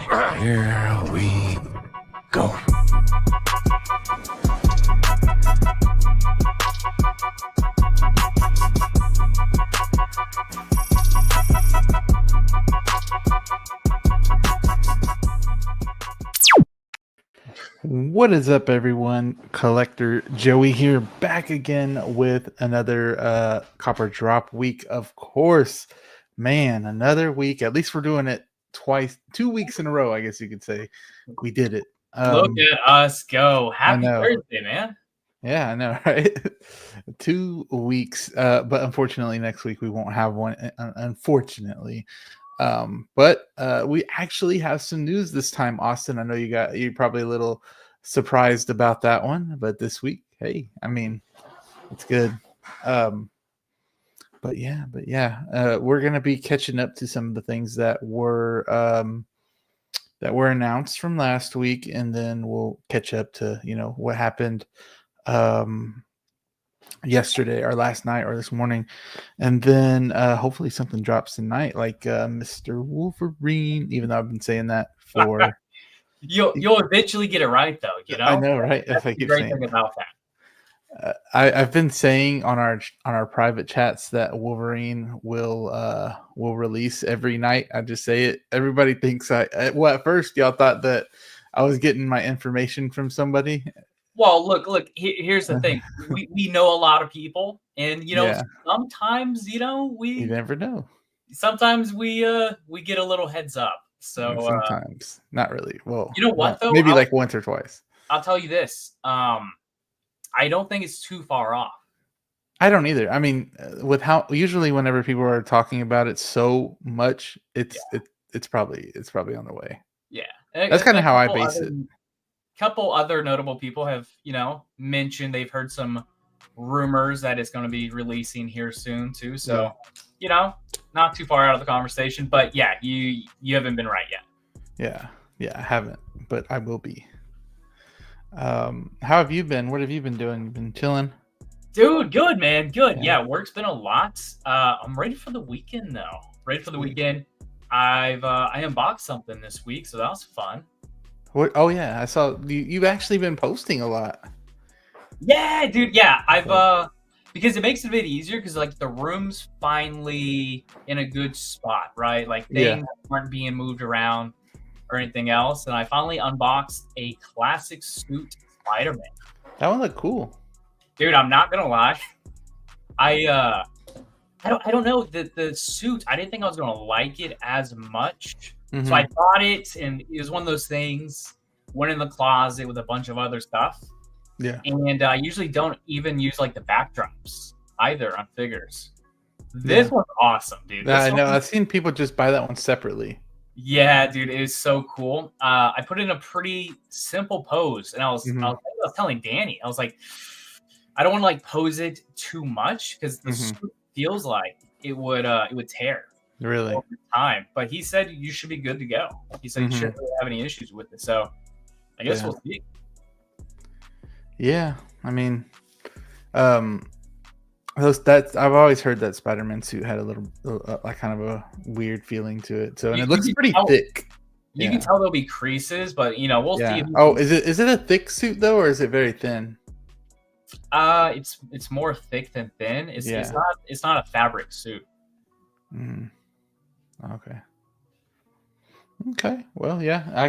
Here we go. What is up, everyone? Collector Joey here, back again with another Copper Drop week. Of course, man, another week. At least we're doing it twice, 2 weeks in a row, I guess you could say. We did it. Look at us go. Happy know. Thursday, man. Yeah, I know, right? 2 weeks, but unfortunately, next week we won't have one. Unfortunately, but we actually have some news this time, Austin. I know you're probably a little surprised about that one, but this week, hey, I mean, it's good. But yeah, we're gonna be catching up to some of the things that were announced from last week, and then we'll catch up to what happened yesterday or last night or this morning, and then hopefully something drops tonight, like Mr. Wolverine, even though I've been saying that for you'll eventually get it right, though. I know, right? That's I the keep great saying thing about that. I've been saying on our private chats that Wolverine will release every night. I just say it. Everybody thinks at first y'all thought that I was getting my information from somebody. Well, look. Here's the thing. We know a lot of people, and sometimes you never know. Sometimes we get a little heads up. So sometimes, not really. Well, you know what though? Maybe like once or twice. I'll tell you this. I don't think it's too far off. I don't either. I mean, with how usually whenever people are talking about it so much, it's probably on the way. Yeah, that's kind of how I base it. Couple other notable people have mentioned they've heard some rumors that it's going to be releasing here soon too. So not too far out of the conversation, but yeah, you haven't been right yet. Yeah, I haven't, but I will be. How have you been? What have you been doing? You've been chilling? Dude, good, man. Good. Yeah, work's been a lot. I'm ready for the weekend though. I unboxed something this week, so that was fun. What? Oh yeah, I saw you've actually been posting a lot. Yeah, dude. Yeah, I've because it makes it a bit easier because like the room's finally in a good spot, right? Like things aren't being moved around or anything else, and I finally unboxed a classic suit Spider-Man. That one looked cool, dude. I'm not gonna lie, I don't know the suit. I didn't think I was gonna like it as much, so I bought it, and it was one of those things. Went in the closet with a bunch of other stuff. Yeah, and I usually don't even use like the backdrops either on figures. This one's awesome, dude. I know. I've seen people just buy that one separately. Yeah, dude, it is so cool. I put in a pretty simple pose, and I was telling Danny, I was like, I don't want to like pose it too much because the suit feels like it would tear really over time. But he said you should be good to go. He said you shouldn't really have any issues with it. So I guess we'll see. Yeah, I mean, I've always heard that Spider-Man suit had a little like kind of a weird feeling to it. So, and it looks pretty thick. You can tell there'll be creases, but we'll see. Oh, is it a thick suit though, or is it very thin? It's more thick than thin. It's not a fabric suit. Okay. Well, yeah. I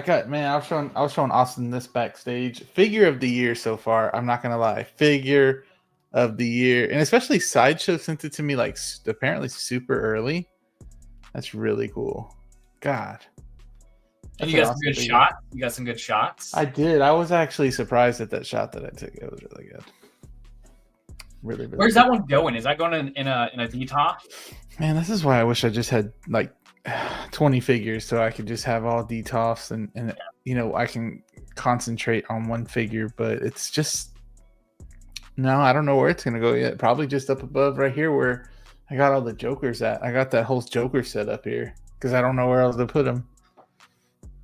was showing Austin this backstage figure of the year so far. I'm not gonna lie, figure of the year, and especially Sideshow sent it to me like apparently super early. That's really cool. God. And you got some good shots. You got some good shots. I did. I was actually surprised at that shot that I took. It was really good. Really. Where's that one going? Is that going in a detox? Man, this is why I wish I just had like 20 figures so I could just have all detox and I can concentrate on one figure, but it's just no, I don't know where it's gonna go yet. Probably just up above right here where I got all the Jokers at. I got that whole Joker set up here because I don't know where else to put them.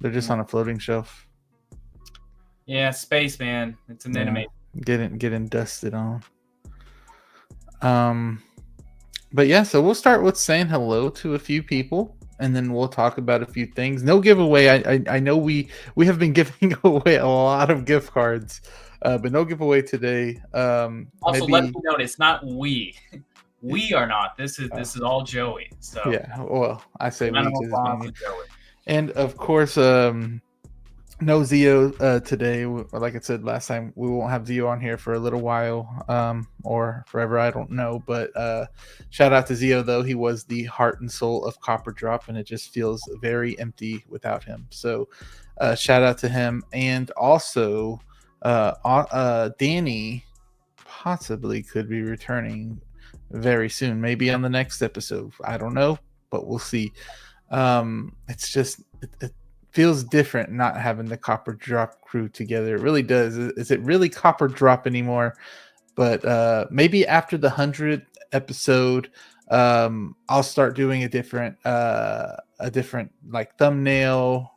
They're just on a floating shelf. Yeah, space, man. It's an enemy. Getting dusted on. But yeah, so we'll start with saying hello to a few people. and then we'll talk about a few things. No giveaway. I know we have been giving away a lot of gift cards, but no giveaway today. Also, Maybe let me know it's not we. We are not. This is all Joey. So yeah. Well, I say we round of because it's applause mainly, to Joey. and of course, no Zio today. Like I said last time, we won't have Zio on here for a little while, or forever. I don't know. But shout out to Zio though. He was the heart and soul of Copper Drop, and it just feels very empty without him. So shout out to him, and also Danny possibly could be returning very soon, maybe on the next episode. I don't know, but we'll see. It's just it feels different not having the Copper Drop crew together. It really does. Is it really Copper Drop anymore? But maybe after the 100th episode, I'll start doing a different like thumbnail.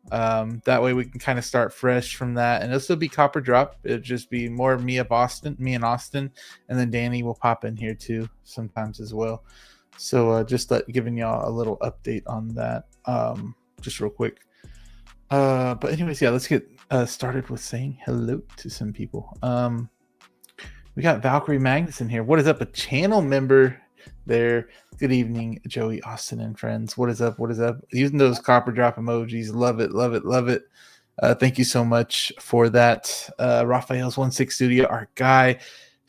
That way we can kind of start fresh from that, and it'll still be Copper Drop. It'll just be more of me and Austin, and then Danny will pop in here too sometimes as well. So just giving y'all a little update on that, just real quick. But anyways, yeah, let's get started with saying hello to some people. We got Valkyrie Magnus in here. What is up? A channel member there. Good evening, Joey, Austin, and friends. What is up? What is up? Using those Copper Drop emojis. Love it, love it, love it. Thank you so much for that. Raphael's 16 Studio, our guy.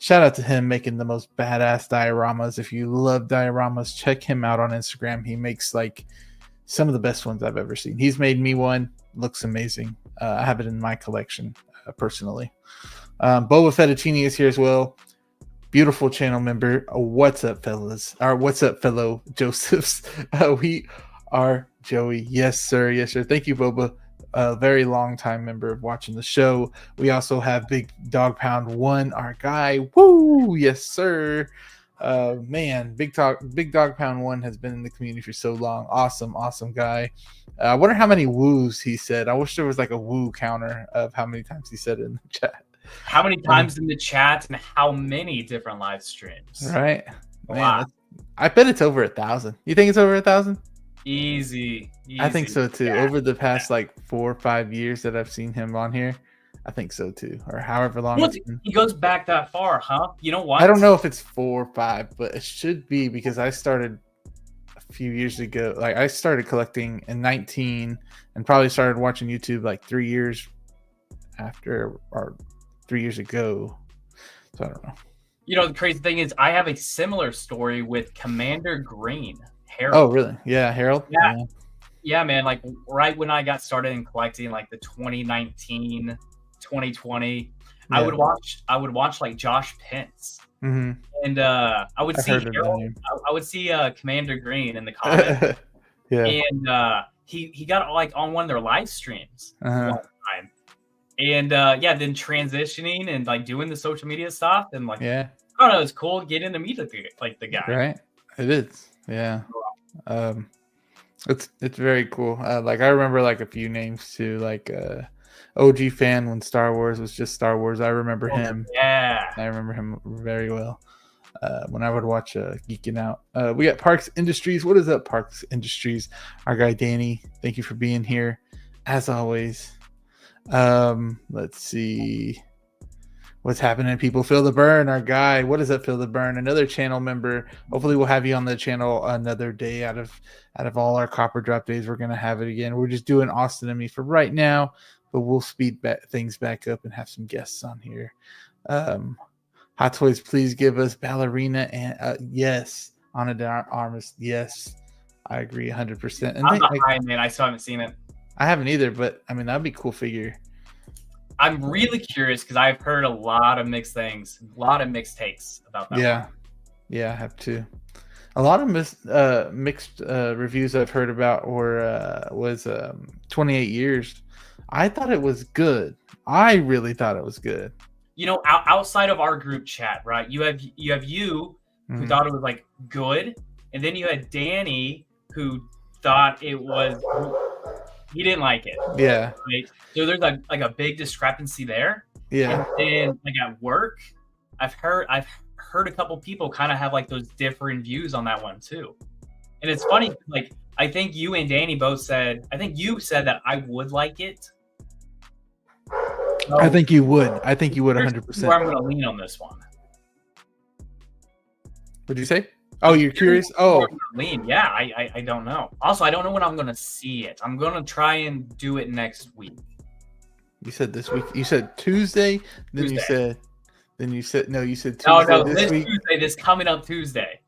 Shout out to him making the most badass dioramas. If you love dioramas, check him out on Instagram. He makes like some of the best ones I've ever seen. He's made me one. Looks amazing. I have it in my collection personally. Boba Fettuccine is here as well. Beautiful channel member. What's up, fellas? Or what's up, fellow Josephs? We are Joey. Yes, sir. Yes, sir. Thank you, Boba. A very long time member of watching the show. We also have Big Dog Pound 1, our guy. Woo! Yes, sir. Man, Big Dog Pound 1 has been in the community for so long. Awesome, awesome guy. I wonder how many woos he said. I wish there was like a woo counter of how many times he said it in the chat. How many times in the chat and how many different live streams? Right. Wow. Man, I bet it's over 1,000. You think it's over 1,000? Easy. I think so too. Yeah. Over the past like 4 or 5 years that I've seen him on here, I think so too. Or however long it's been. He goes back that far, huh? You know what? I don't know if it's 4 or 5, but it should be because I started a few years ago. Like I started collecting in 19 and probably started watching YouTube like 3 years after or 3 years ago. So I don't know. You know, the crazy thing is I have a similar story with Commander Green. Harold. Oh, really? Yeah, Harold? Yeah, man. Like right when I got started in collecting, like the 2019, 2020, I would watch like Josh Pence. Mm-hmm. And I would see Harold, I would see Commander Green in the comments. Yeah. And he got like on one of their live streams one time. And then transitioning and like doing the social media stuff and like I don't know, it's cool getting to meet like the guy. Right. It is. Yeah. It's very cool. Like I remember like a few names too, like OG fan when Star Wars was just Star Wars. I remember him. Yeah. I remember him very well. When I would watch Geeking Out. We got Parks Industries. What is up, Parks Industries? Our guy Danny. Thank you for being here. As always. Let's see what's happening. People, Feel the Burn, our guy. What is up, Feel the Burn? Another channel member. Hopefully we'll have you on the channel another day. Out of all our Copper Drop days, we're gonna have it again. We're just doing Austin and me for right now, but we'll speed things back up and have some guests on here. Hot Toys, please give us Ballerina and yes, Ana de Armas. Yes, I agree 100%. And I'm behind, man. I still haven't seen it. I haven't either, but I mean that'd be a cool figure. I'm really curious because I've heard a lot of mixed things, a lot of mixed takes about that. Yeah, I have too. A lot of mixed reviews I've heard about was 28 Years. I thought it was good. I really thought it was good. You know, outside of our group chat, right? You have you who thought it was like good, and then you had Danny who thought it was. He didn't like it. Yeah. Right? So there's like a big discrepancy there. Yeah. And then like at work, I've heard a couple people kind of have like those different views on that one too. And it's funny, like I think you and Danny both said. I think you said that I would like it. So I think you would. I think you would here's 100%. where I'm going to lean on this one. What'd you say? Oh, you're curious? Oh, lean. Yeah, I don't know. Also, I don't know when I'm going to see it. I'm going to try and do it next week. you said this week. You said Tuesday. Then Tuesday. you said no. You said Tuesday No, this week. Tuesday. This coming up Tuesday.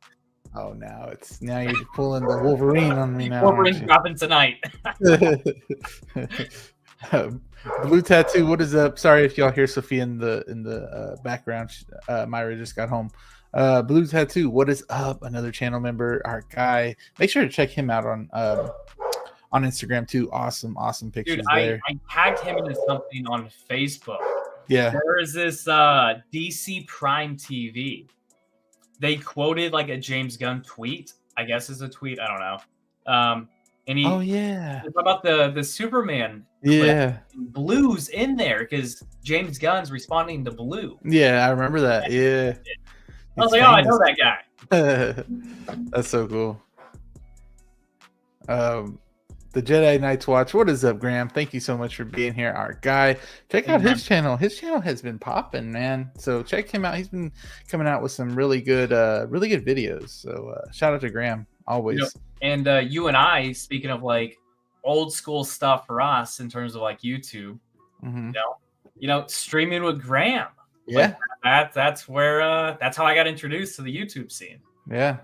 Oh, now you're pulling the Wolverine on me now. Wolverine's dropping tonight. Blue Tattoo, what is up? Sorry if y'all hear Sophia in the background. Myra just got home. Blue Tattoo, what is up? Another channel member, our guy. Make sure to check him out on Instagram too. Awesome pictures. Dude, there. I tagged him into something on Facebook. Yeah. There is this DC Prime TV. They quoted like a James Gunn tweet. I guess it's a tweet. I don't know. And he about the Superman. Yeah. Blue's in there because James Gunn's responding to Blue. Yeah, I remember that. Yeah. I was like, I know that guy. That's so cool. The Jedi Knights Watch. What is up, Graham? Thank you so much for being here, our guy. Check out his channel. His channel has been popping, man. So check him out. He's been coming out with some really good videos. So shout out to Graham always. And you and I, speaking of like old school stuff for us in terms of like YouTube, streaming with Graham. Yeah, like that's where that's how I got introduced to the YouTube scene. Yeah.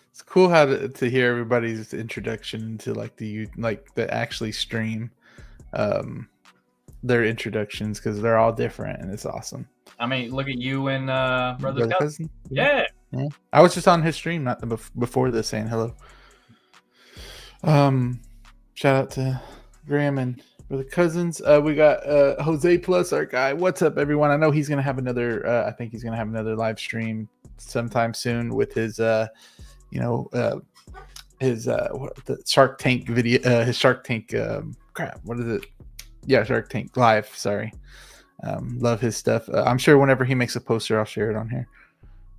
It's cool how to hear everybody's introduction into like the actually stream their introductions because they're all different and it's awesome. I mean, look at you and brother cousin. Yeah. I was just on his stream not before this saying hello. Shout out to Graham and brother cousins. We got Jose Plus, our guy. What's up, everyone? I know he's gonna have another. I think he's gonna have another live stream sometime soon with his the Shark Tank video, his Shark Tank what is it? Yeah, Shark Tank Live. Sorry. Love his stuff. I'm sure whenever he makes a poster, I'll share it on here.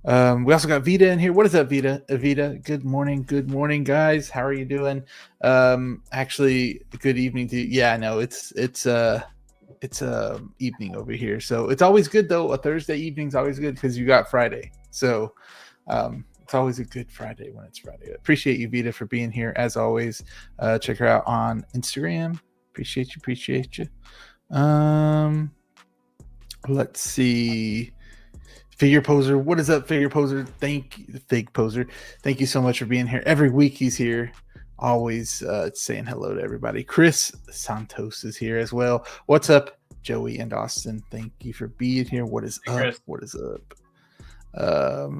We also got Vita in here. What is up, Vita? Vita, good morning, guys. How are you doing? Actually, good evening to you. Yeah, no, it's evening over here, so it's always good though. A Thursday evening's always good because you got Friday, so it's always a good Friday when it's Friday. Appreciate you, Vita, for being here as always. Check her out on Instagram. Appreciate you. Let's see. Figure Poser, what is up, Figure Poser? Fig Poser. Thank you so much for being here. Every week he's here, always saying hello to everybody. Chris Santos is here as well. What's up, Joey and Austin? Thank you for being here. What is up? Chris. What is up?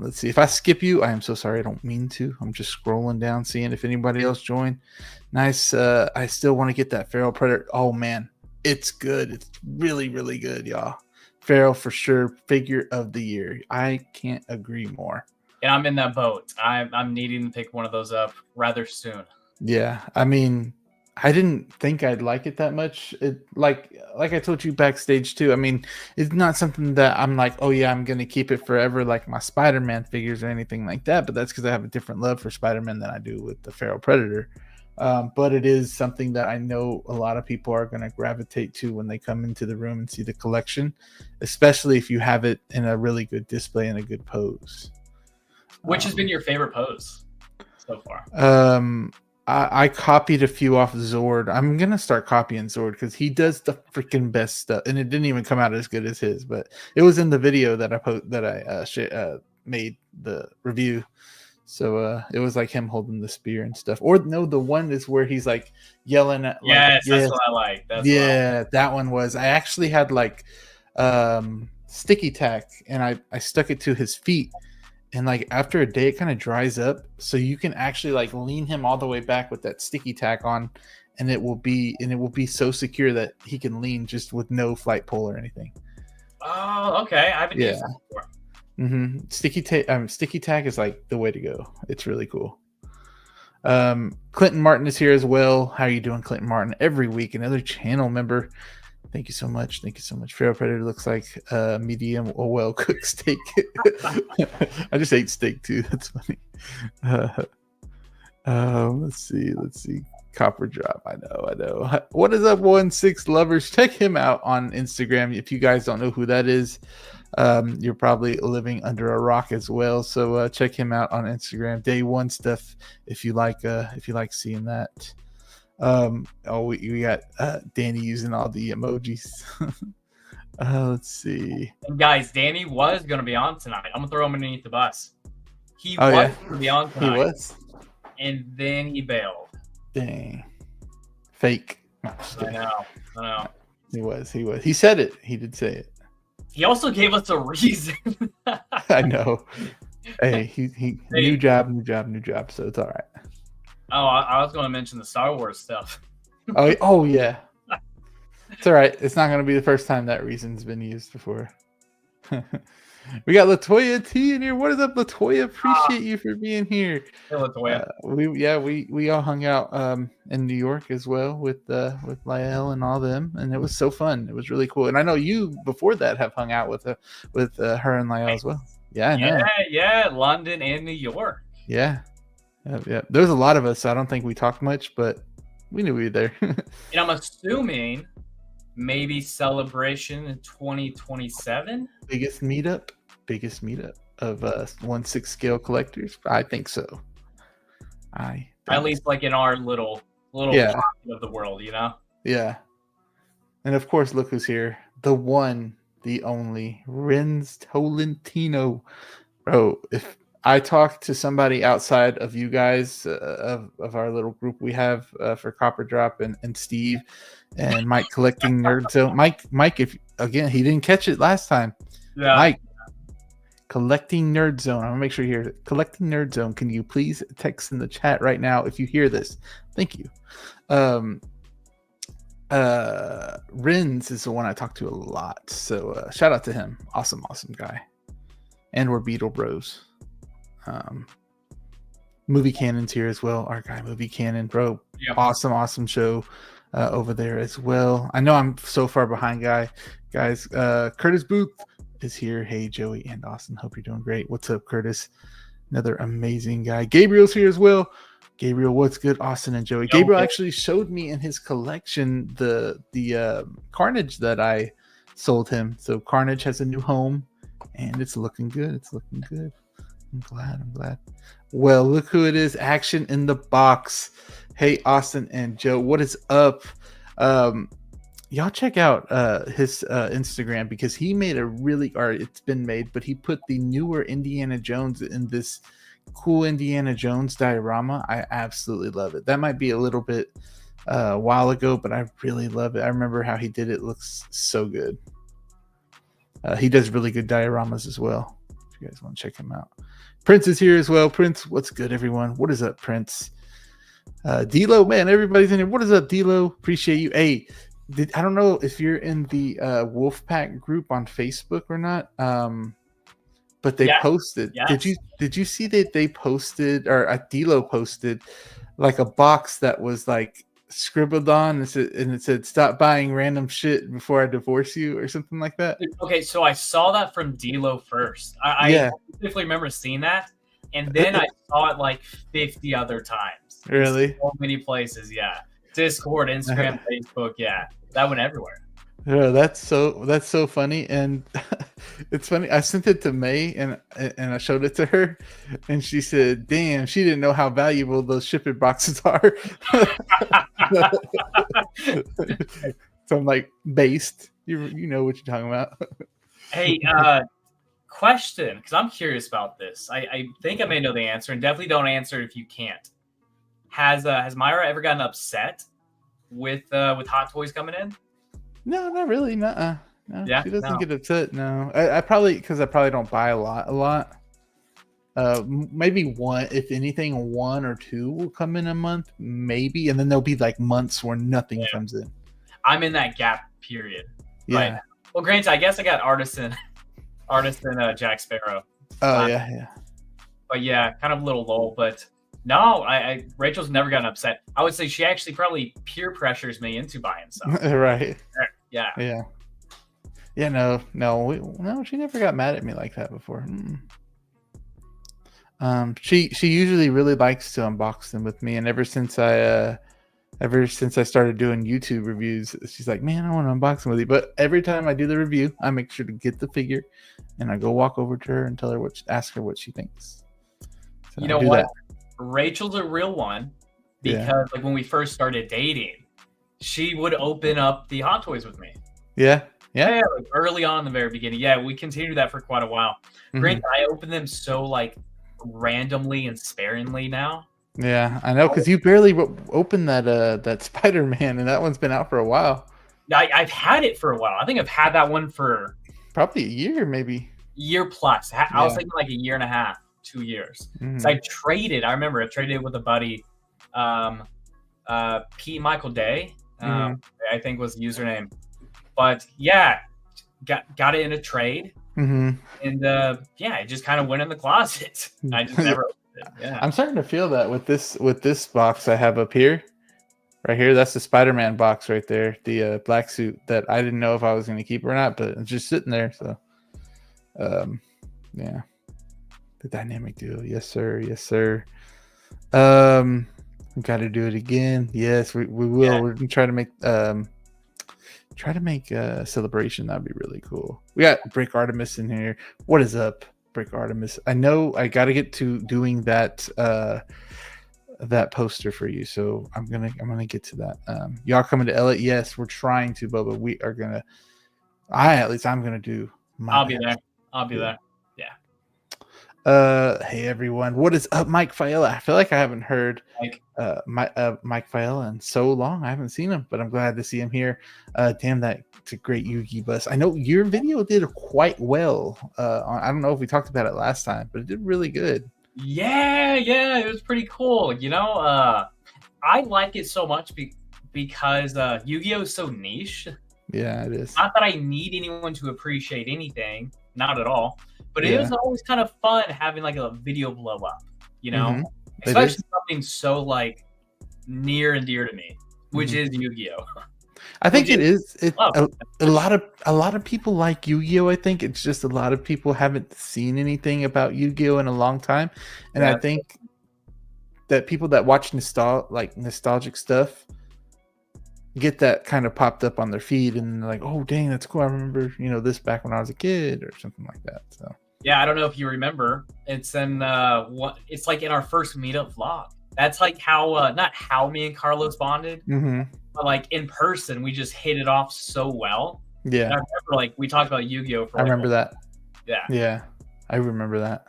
Let's see. If I skip you, I am so sorry. I don't mean to. I'm just scrolling down, seeing if anybody else joined. Nice. I still want to get that Feral Predator. Oh man, it's good. It's really, really good, y'all. Feral for sure. Figure of the year. I can't agree more. And I'm in that boat. I'm needing to pick one of those up rather soon. Yeah, I mean, I didn't think I'd like it that much. It like I told you backstage too. I mean, it's not something that I'm like, oh yeah, I'm gonna keep it forever like my Spider-Man figures or anything like that. But that's because I have a different love for Spider-Man than I do with the Feral Predator. But it is something that I know a lot of people are going to gravitate to when they come into the room and see the collection, especially if you have it in a really good display and a good pose. Which has been your favorite pose so far? I copied a few off Zord. I'm going to start copying Zord because he does the freaking best stuff. And it didn't even come out as good as his, but it was in the video that I made the review. So it was like him holding the spear and stuff. Or no, the one is where he's like yelling at. Yes, that's what I like. That one was. I actually had like sticky tack, and I stuck it to his feet. And like after a day, it kind of dries up, so you can actually like lean him all the way back with that sticky tack on, and it will be so secure that he can lean just with no flight pole or anything. Oh, okay. I haven't used that before. Mm-hmm. Sticky tack is like the way to go. It's really cool. Clinton Martin is here as well. How are you doing, Clinton Martin? Every week, another channel member. Thank you so much. Feral Predator looks like medium or well cooked steak. I just ate steak too. That's funny. Let's see. Copper Drop. I know. What is up, 1-6 lovers? Check him out on Instagram. If you guys don't know who that is, you're probably living under a rock as well. So check him out on Instagram. Day one stuff. If you like seeing that. We got Danny using all the emojis. Let's see. And guys, Danny was gonna be on tonight. I'm gonna throw him underneath the bus. He Oh, was yeah. gonna be on tonight. He was. And then he bailed. Dang. Fake. No, I know. He was. He said it. He did say it. He also gave us a reason. I know. Hey, he new job. So it's all right. Oh, I was going to mention the Star Wars stuff. Oh yeah. It's all right. It's not going to be the first time that reason's been used before. We got Latoya T in here. What is up, Latoya? Appreciate you for being here. Hey, Latoya. We all hung out in New York as well with Lyle and all them, and it was so fun. It was really cool. And I know you before that have hung out with her and Lyle as well. Yeah, I know. Yeah, London and New York. Yeah. There's a lot of us. So I don't think we talked much, but we knew we were there. And I'm assuming maybe Celebration in 2027. Biggest meetup of 1/6 scale collectors. I think so. At least like in our little pocket of the world, you know? Yeah. And of course, look who's here. The one, the only, Renz Tolentino. Bro, if I talk to somebody outside of you guys, of our little group we have for Copper Drop and Steve and Mike collecting Nerd Zone. Mike, if again, he didn't catch it last time. Yeah. Mike, collecting Nerd Zone. I'm gonna make sure you hear it. Collecting Nerd Zone. Can you please text in the chat right now if you hear this? Thank you. Renz is the one I talk to a lot. So shout out to him. Awesome guy. And we're Beetle Bros. Movie Cannon's here as well. Our guy Movie Cannon, bro. Yep. Awesome show over there as well. I know I'm so far behind, guys. Curtis Booth is here. Hey, Joey and Austin. Hope you're doing great. What's up, Curtis? Another amazing guy. Gabriel's here as well. Gabriel, what's good? Austin and Joey. Gabriel actually showed me in his collection the Carnage that I sold him. So Carnage has a new home, and it's looking good. I'm glad. Well, look who it is. Action in the box. Hey, Austin and Joe, what is up? Y'all check out his Instagram because he made it's been made, but he put the newer Indiana Jones in this cool Indiana Jones diorama. I absolutely love it. That might be a little bit a while ago, but I really love it. I remember how he did it. It looks so good. He does really good dioramas as well. If you guys want to check him out. Prince is here as well. Prince, what's good, everyone? What is up, Prince? D-Lo, man, everybody's in here. What is up, D-Lo? Appreciate you. Hey, I don't know if you're in the Wolfpack group on Facebook or not, but they posted. Yes. Did you see that they posted, or D-Lo posted, like a box that was like scribbled on and it said stop buying random shit before I divorce you or something like that? Okay, so I saw that from D-Lo first. I definitely remember seeing that, and then I saw it like 50 other times. Really? So many places, yeah. Discord, Instagram, Facebook, yeah. That went everywhere. Yeah, that's so funny, and it's funny. I sent it to May and I showed it to her, and she said, "Damn, she didn't know how valuable those shipping boxes are." So I'm like, based. You know what you're talking about. Hey, question, because I'm curious about this. I think I may know the answer, and definitely don't answer if you can't. Has Myra ever gotten upset with Hot Toys coming in? No, not really. No, yeah, she doesn't get upset. No, I probably don't buy a lot. Maybe one, if anything, 1 or 2 will come in a month, maybe, and then there'll be like months where nothing comes in. I'm in that gap period. Yeah. Right? Well, granted, I guess I got Artisan Jack Sparrow. Oh yeah. But yeah, kind of a little lull, but. No, Rachel's never gotten upset. I would say she actually probably peer pressures me into buying stuff. Right. Yeah. Yeah. No. She never got mad at me like that before. She usually really likes to unbox them with me, and ever since I started doing YouTube reviews, she's like, "Man, I want to unbox them with you." But every time I do the review, I make sure to get the figure, and I go walk over to her and tell her ask her what she thinks. So You I know do what? that. Rachel's a real one Yeah. because like when we first started dating, she would open up the Hot Toys with me. Yeah. Yeah. Yeah, like early on in the very beginning. Yeah, we continued that for quite a while. Granted, I open them so like randomly and sparingly now. Yeah, I know, because you barely opened that Spider-Man, and that one's been out for a while. I've had it for a while. I think I've had that one for probably a year, maybe. Year plus. I Yeah. was thinking like a year and a half, 2 years. Mhm. So I traded. I remember I traded it with a buddy, P. Michael Day. I think was the username. But yeah, got it in a trade, and yeah, it just kind of went in the closet. I just never opened it. Yeah, I'm starting to feel that with this box I have up here, right here. That's the Spider-Man box right there, the black suit that I didn't know if I was going to keep or not, but it's just sitting there. So, yeah, the dynamic duo, yes sir, yes sir. We got to do it again. Yes, we will. Yeah. We're gonna try to make a celebration. That'd be really cool. We got Brick Artemis in here. What is up, Brick Artemis? I know I got to get to doing that that poster for you, so I'm gonna get to that. Y'all coming to LA? Yes, we're trying to, Bubba. We are gonna. I'm gonna do. I'll be there. I'll be there. Yeah. Hey everyone, what is up, Mike Faella? I feel like I haven't heard Mike Faella in so long. I haven't seen him, but I'm glad to see him here. Damn, that's a great Yugi bus. I know your video did quite well. I don't know if we talked about it last time, but it did really good. Yeah, it was pretty cool. You know, I like it so much because Yu-Gi-Oh is so niche. Yeah, it is. Not that I need anyone to appreciate anything, not at all. But it was always kind of fun having like a video blow up, you know, especially something so like near and dear to me, which is Yu-Gi-Oh. I think it is. A lot of people like Yu-Gi-Oh. I think it's just a lot of people haven't seen anything about Yu-Gi-Oh in a long time, and I think that people that watch nostalgic stuff get that kind of popped up on their feed, and they're like, oh dang, that's cool. I remember this back when I was a kid or something like that. So yeah, I don't know if you remember. It's in it's like in our first meetup vlog. That's like how not how me and Carlos bonded, but like in person we just hit it off so well. Yeah, and I remember like we talked about Yu-Gi-Oh. For I remember that. Yeah, I remember that.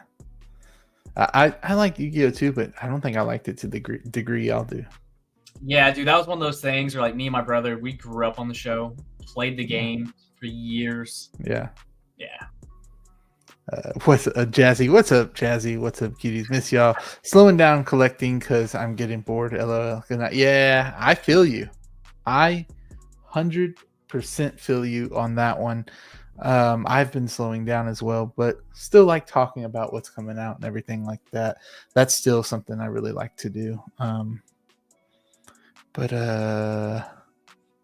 I like Yu-Gi-Oh too, but I don't think I liked it to the degree y'all do. Yeah, dude, that was one of those things where like me and my brother, we grew up on the show, played the game for years. Yeah. What's Jazzy? What's up, Jazzy? What's up, cuties? Miss y'all. Slowing down collecting because I'm getting bored. LOL. Yeah, I feel you. I 100% feel you on that one. I've been slowing down as well, but still like talking about what's coming out and everything like that. That's still something I really like to do. But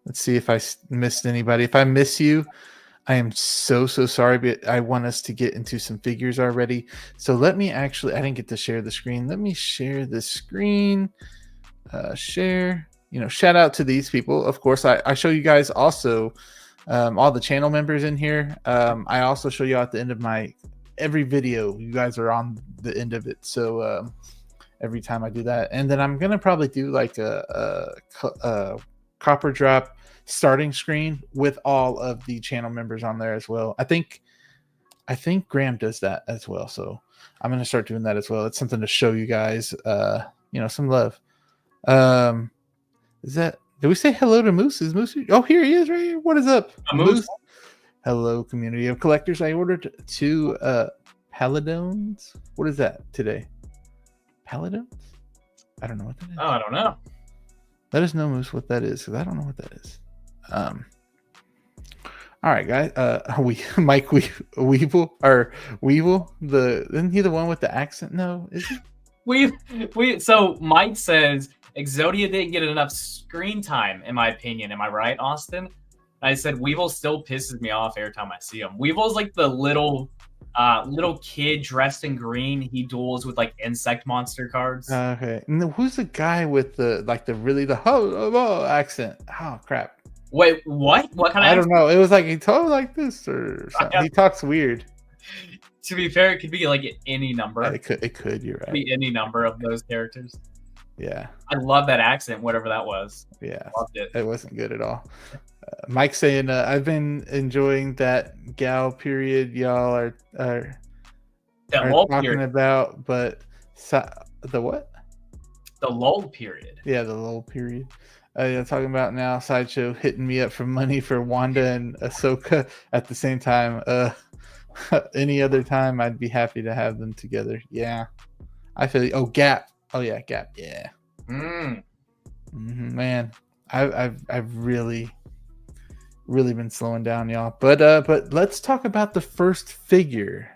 let's see if I missed anybody. If I miss you, I am so sorry, but I want us to get into some figures already. So let me I didn't get to share the screen. Let me share the screen. Share. Shout out to these people. Of course, I show you guys also all the channel members in here. I also show you at the end of every video. You guys are on the end of it. So every time I do that, and then I'm gonna probably do like a copper drop starting screen with all of the channel members on there as well. I think Graham does that as well, so I'm gonna start doing that as well. It's something to show you guys some love. Did we say hello to Moose? Is Moose? Oh, here he is right here. What is up, Moose? Hello, community of collectors. I ordered 2 Paladons. What is that today? Paladins? I don't know what that is. Oh, I don't know. Let us know, Moose, what that is, because I don't know what that is. All right, guys. Mike Weevil or Weevil. Isn't he the one with the accent? No, is he? So Mike says Exodia didn't get enough screen time, in my opinion. Am I right, Austin? I said Weevil still pisses me off every time I see him. Weevil's like the little Little kid dressed in green. He duels with like insect monster cards. Okay. And who's the guy with the the ho accent? Oh crap. Wait, what? What kind of I don't accent? know. It was like he talked like this or something. He talks weird. To be fair, it could be like any number. It could. You're right. Be any number of those characters. Yeah. I love that accent, whatever that was. Yeah. Loved it. It wasn't good at all. Mike saying, "I've been enjoying that gal period y'all are talking period. about, but the what? The lull period. Yeah, the lull period. Talking about now Sideshow hitting me up for money for Wanda and Ahsoka at the same time. Any other time, I'd be happy to have them together. Yeah, I feel. Oh, Gap. Oh yeah, Gap. Yeah. Man, I've really been slowing down, y'all. But let's talk about the first figure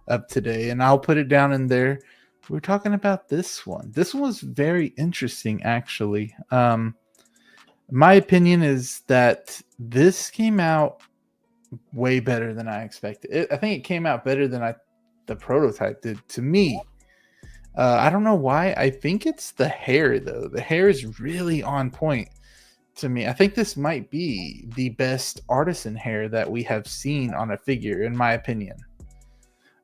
of today, and I'll put it down in there. We're talking about this one. This one was very interesting, actually. My opinion is that this came out way better than I expected. I think it came out better than the prototype did to me. I don't know why. I think it's the hair, though. The hair is really on point to me. I think this might be the best artisan hair that we have seen on a figure, in my opinion.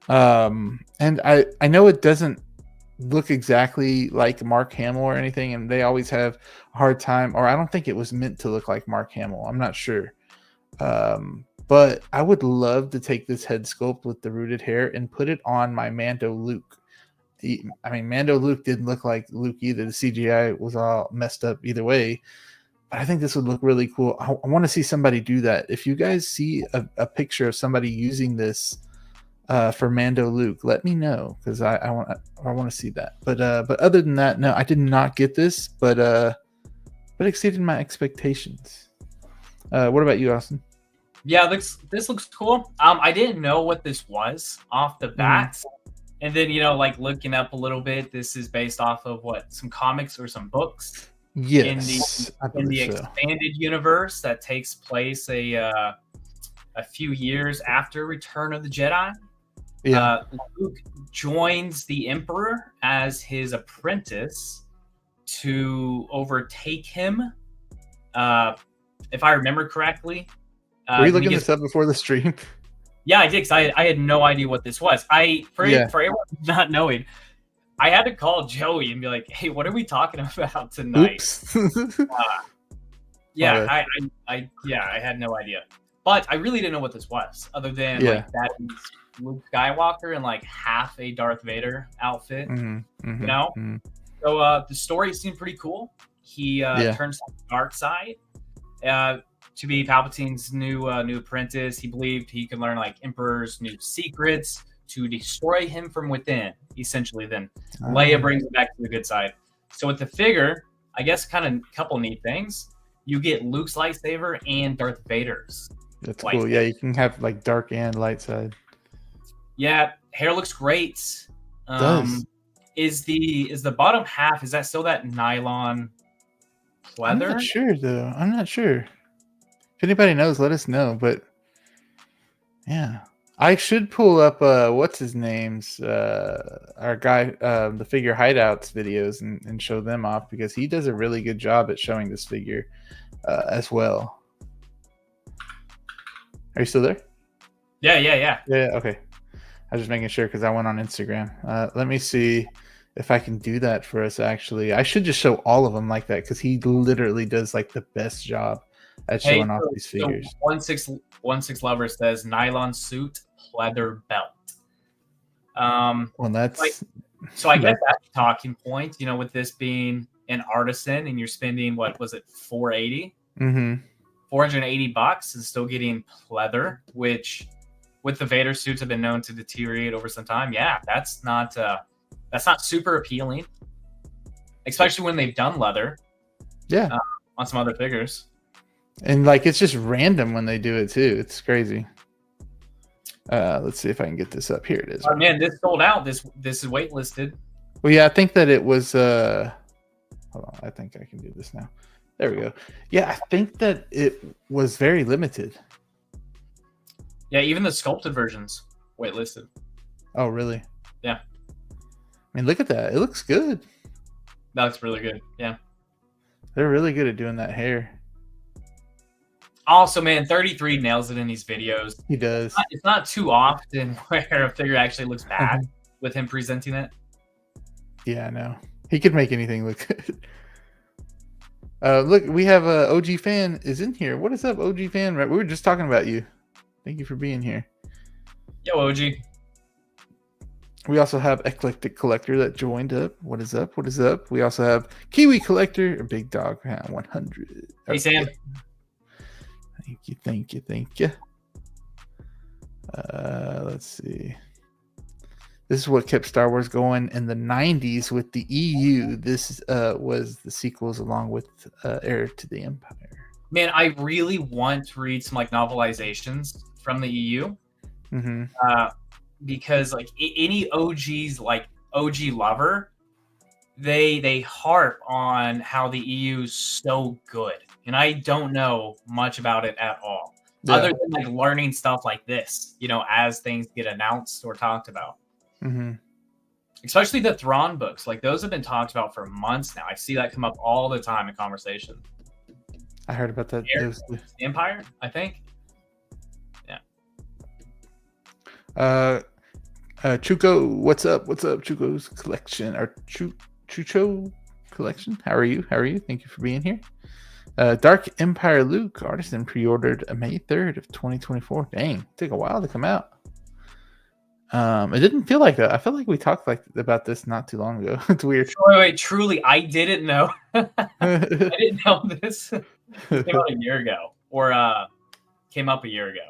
And I know it doesn't look exactly like Mark Hamill or anything, and they always have a hard time, or I don't think it was meant to look like Mark Hamill. I'm not sure. But I would love to take this head sculpt with the rooted hair and put it on my Mando Luke. Mando Luke didn't look like Luke either. The CGI was all messed up either way. But I think this would look really cool. I want to see somebody do that. If you guys see a picture of somebody using this for Mando Luke, let me know, because I want to see that. But other than that, no, I did not get this, but exceeded my expectations. What about you, Austin? Yeah, this looks cool. I didn't know what this was off the bat. And then, like looking up a little bit, this is based off of some comics or some books. Yes, in the expanded universe that takes place a few years after Return of the Jedi. Yeah. Luke joins the Emperor as his apprentice to overtake him. If I remember correctly. Were you looking this up before the stream? Yeah, I did, because I had no idea what this was. For everyone not knowing, I had to call Joey and be like, "Hey, what are we talking about tonight?" I had no idea, but I really didn't know what this was, other than like that is Luke Skywalker in like half a Darth Vader outfit, So the story seemed pretty cool. He turns to the dark side to be Palpatine's new apprentice. He believed he could learn like Emperor's new secrets to destroy him from within, essentially. Then Leia brings him back to the good side. So with the figure, I guess kind of a couple neat things. You get Luke's lightsaber and Darth Vader's. That's cool. Yeah, you can have like dark and light side. Yeah, hair looks great. It does. Is the bottom half, is that still that nylon pleather? I'm not sure, though. I'm not sure. If anybody knows, let us know. But yeah, I should pull up what's his name's our guy, the figure hideouts videos and show them off, because he does a really good job at showing this figure as well. Are you still there? Yeah. Okay. I was just making sure because I went on Instagram. Let me see if I can do that for us. Actually, I should just show all of them like that, because he literally does like the best job at showing off these figures. So 16 Lover says nylon suit, pleather belt. Well, that's so I get that talking point. With this being an artisan, and you're spending what was it, $480? $480 and still getting pleather, which with the Vader suits have been known to deteriorate over some time. Yeah, that's not super appealing, especially when they've done leather. Yeah, on some other figures. And like it's just random when they do it too. It's crazy. Let's see if I can get this up. Here it is. Oh man, this sold out. This is waitlisted. Well, yeah, I think that it was. Hold on, I think I can do this now. There we go. Yeah, I think that it was very limited. Yeah, even the sculpted versions. waitlisted. Oh, really? Yeah. I mean, look at that. It looks good. That looks really good. Yeah. They're really good at doing that hair. Also, man, 33 nails it in these videos. He does. It's not too often where a figure actually looks bad with him presenting it. Yeah, I know. He could make anything look good. Look, we have a OG fan is in here. What is up, OG fan? We were just talking about you. Thank you for being here. Yo, OG. We also have Eclectic Collector that joined up. What is up? What is up? We also have Kiwi Collector, Big Dog 100. Hey, Sam. Thank you, thank you, thank you. Let's see. This is what kept Star Wars going in the 90s with the EU. This was the sequels along with Heir to the Empire. Man, I really want to read some like novelizations from the EU. Because like any OG's like OG lover, they harp on how the EU is so good, and I don't know much about it at all, other than like learning stuff like this, you know, as things get announced or talked about. Especially the Thrawn books, like those have been talked about for months now. I see that come up all the time in conversation. I heard about that. Empire, I think. Chuko, what's up? What's up? Chuko's collection, or Chucho collection. How are you? How are you? Thank you for being here. Dark Empire Luke, artisan, pre-ordered May 3rd of 2024. Dang, it took a while to come out. It didn't feel like that. I felt like we talked about this not too long ago. It's weird. Wait, truly, I didn't know. I didn't know this came out a year ago, or came up a year ago.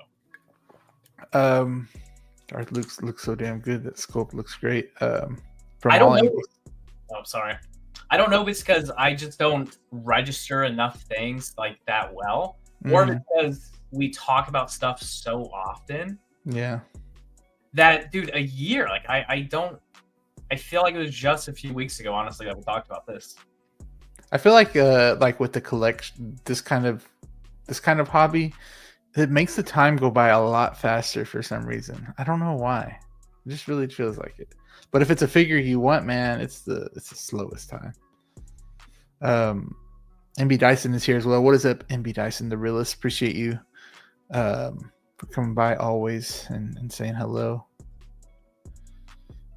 Darth Luke looks so damn good. That sculpt looks great. I don't know. Oh, sorry. I don't know if it's because I just don't register enough things like that well, or because we talk about stuff so often. Yeah. That, dude, a year. Like I feel like it was just a few weeks ago, honestly, that we talked about this. I feel like with the collection, this kind of hobby, it makes the time go by a lot faster for some reason. I don't know why. It just really feels like it. But if it's a figure you want, man, it's the slowest time. MB Dyson is here as well. What is up, MB Dyson, the realist? Appreciate you for coming by always and saying hello.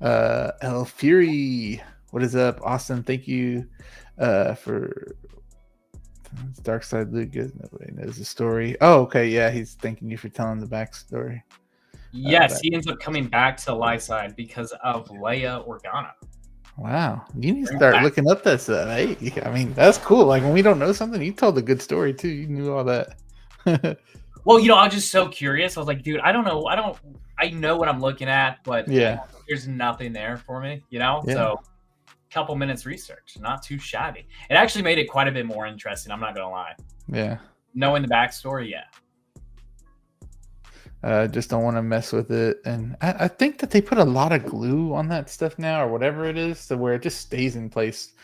L Fury, what is up? Austin, thank you for Dark Side Luke. Nobody knows the story. Oh, okay, yeah, he's thanking you for telling the backstory. Yes, he ends up coming back to the light side because of Leia Organa. Wow, you need to start looking up that stuff. Hey, I mean, that's cool. Like when we don't know something, you told a good story too. You knew all that. Well, you know, I was just so curious. I was like, dude, I don't know. I know what I'm looking at, but yeah, there's nothing there for me, you know? Yeah. So a couple minutes research, not too shabby. It actually made it quite a bit more interesting. I'm not going to lie. Yeah. Knowing the backstory, yeah. Just don't want to mess with it. And I think that they put a lot of glue on that stuff now or whatever it is to where it just stays in place.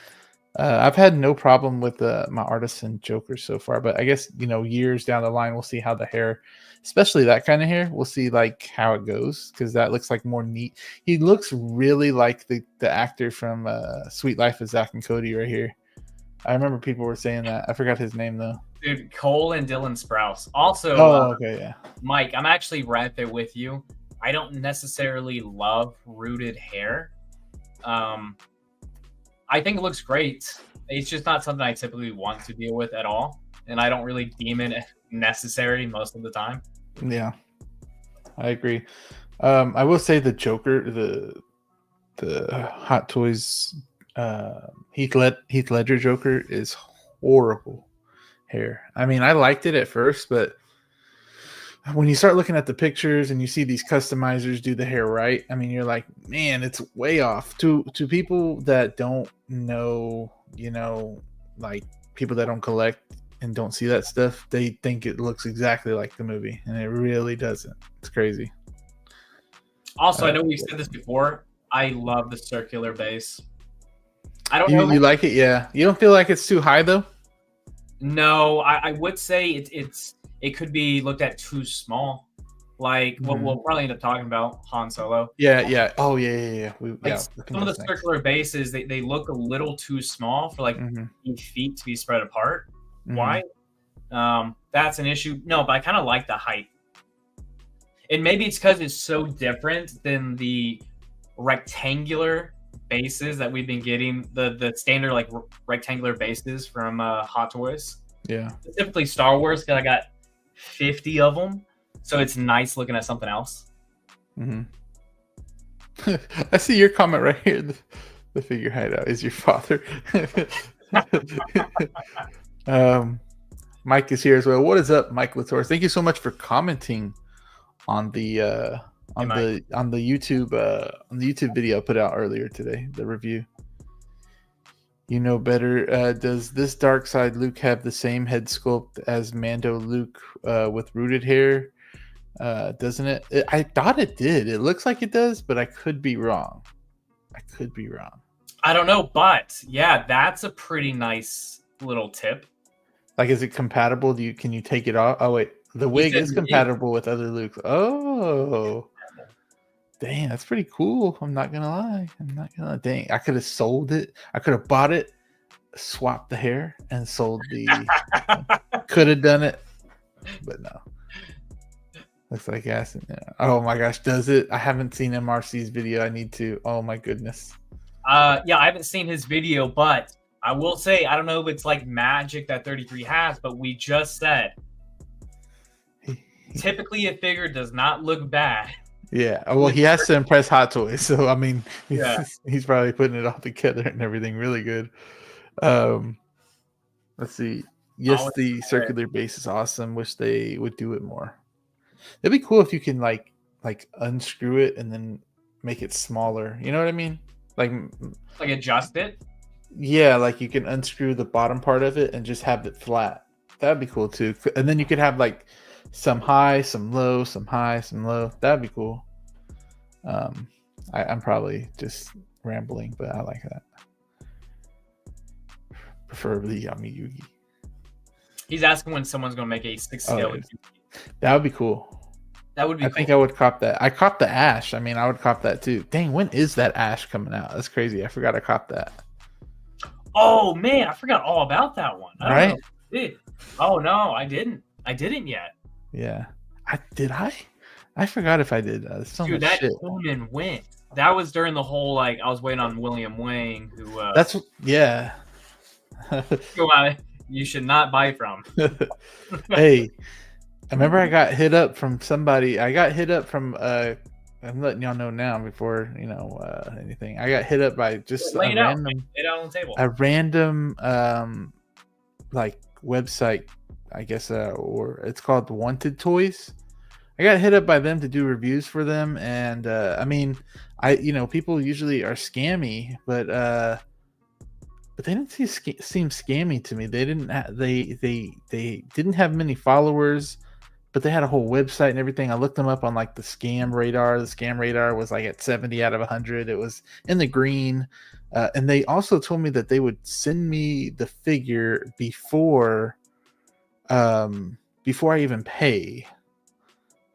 I've had no problem with my Artisan Joker so far, but I guess, you know, years down the line, we'll see how the hair, especially that kind of hair, we'll see like how it goes, because that looks like more neat. He looks really like the actor from Sweet Life of Zack and Cody right here. I remember people were saying that. I forgot his name though. Dude, Cole and Dylan Sprouse. Also, okay, yeah. Mike, I'm actually right there with you. I don't necessarily love rooted hair. I think it looks great. It's just not something I typically want to deal with at all, and I don't really deem it necessary most of the time. Yeah, I agree. I will say the Joker, the Hot Toys Heath Ledger Joker is horrible hair. I mean, I liked it at first, but when you start looking at the pictures and you see these customizers do the hair right, I mean, you're like, man, it's way off. To people that don't know, you know, like people that don't collect and don't see that stuff, they think it looks exactly like the movie, and it really doesn't. It's crazy. Also, I know we've said this before. I love the circular base. I don't know. You like it, yeah. You don't feel like it's too high though? No, I would say it could be looked at too small. like what we'll probably end up talking about, Han Solo. Yeah. Oh, yeah. Like I think some of the that's next. circular bases, they look a little too small for like each feet to be spread apart. Why? That's an issue. No, but I kind of like the height. And maybe it's because it's so different than the rectangular bases that we've been getting, the standard like rectangular bases from Hot Toys. Yeah. Specifically Star Wars, because I got 50 of them. So it's nice looking at something else. I see your comment right here. The figure hideout is your father. Mike is here as well. What is up, Mike Latour? Thank you so much for commenting on the YouTube video I put out earlier today, the review. You know better. Does this dark side Luke have the same head sculpt as Mando Luke with rooted hair? Doesn't it? I thought it did. It looks like it does, but I could be wrong. I don't know, but yeah, that's a pretty nice little tip. Like, is it compatible? Can you take it off? Oh wait, the wig is compatible with other Luke. Oh, dang, that's pretty cool. I'm not gonna lie. Dang, I could have sold it. I could have bought it, swapped the hair, and sold the. Could have done it, but no. Looks like acid. Yeah. Oh my gosh, does it? I haven't seen MRC's video. I need to. Oh my goodness. Yeah, I haven't seen his video, but I will say I don't know if it's like magic that 33 has, but we just said typically a figure does not look bad. Yeah, well, he has to impress Hot Toys, so I mean, he's probably putting it all together and everything really good. Let's see. Yes, the circular base is awesome. Wish they would do it more. It'd be cool if you can like unscrew it and then make it smaller. You know what I mean? Like adjust it. Yeah, like you can unscrew the bottom part of it and just have it flat. That'd be cool too. And then you could have like some high, some low, some high, some low. That'd be cool. I'm probably just rambling, but I like that. Preferably Yami Yugi. He's asking when someone's gonna make a 6 scale. That would be cool. That would be. I think I would cop that. I copped the Ash. I mean, I would cop that too. Dang, when is that Ash coming out? That's crazy. I forgot I copped that. Oh man, I forgot all about that one. Right? Oh no, I didn't. I didn't yet. Yeah, I forgot if I did. Dude, that Human went. That was during the whole I was waiting on William Wang, who. That's You should not buy from. Hey, I remember I got hit up from somebody. I got hit up from. I'm letting y'all know now before anything. I got hit up by just lay it out on the table. A random like website, I guess, or it's called Wanted Toys. I got hit up by them to do reviews for them, and I mean, people usually are scammy, but they didn't seem scammy to me. They didn't. They didn't have many followers, but they had a whole website and everything. I looked them up on like the scam radar. The scam radar was like at 70 out of 100. It was in the green, and they also told me that they would send me the figure before I even pay.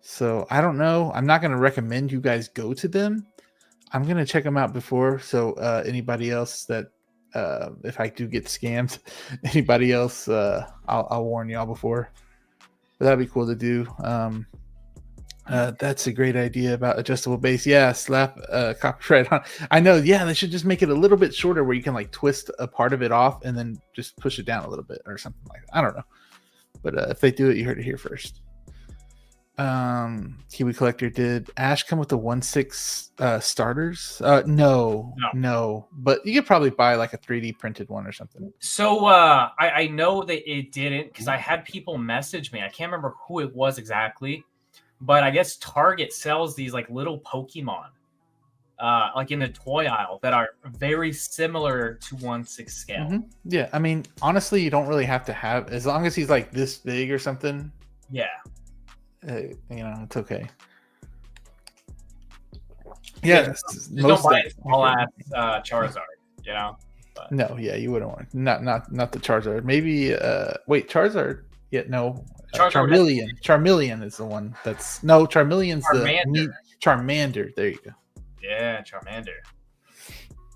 So I don't know. I'm not going to recommend you guys go to them. I'm going to check them out before. So anybody else that if I do get scammed, anybody else, I'll warn y'all before. But that'd be cool to do. That's a great idea about adjustable base. Yeah, slap copyright on. I know. Yeah, they should just make it a little bit shorter where you can like twist a part of it off and then just push it down a little bit or something like that. I don't know. But if they do it, you heard it here first. Kiwi Collector, did Ash come with the 1/6 starters? No, but you could probably buy like a 3D printed one or something. So I know that it didn't because I had people message me. I can't remember who it was exactly, but I guess Target sells these like little Pokemon like in the toy aisle that are very similar to 1/6 scale. Mm-hmm. Yeah, I mean, honestly, you don't really have to have, as long as he's like this big or something. Yeah. It's okay. Yeah, just don't buy a small ass Charizard, But. No, yeah, you wouldn't want not the Charizard. Maybe wait, Charizard? Yeah, no, Charizard Charmeleon is the one that's no. Charmeleon's Charmander. Charmander. There you go. Yeah, Charmander.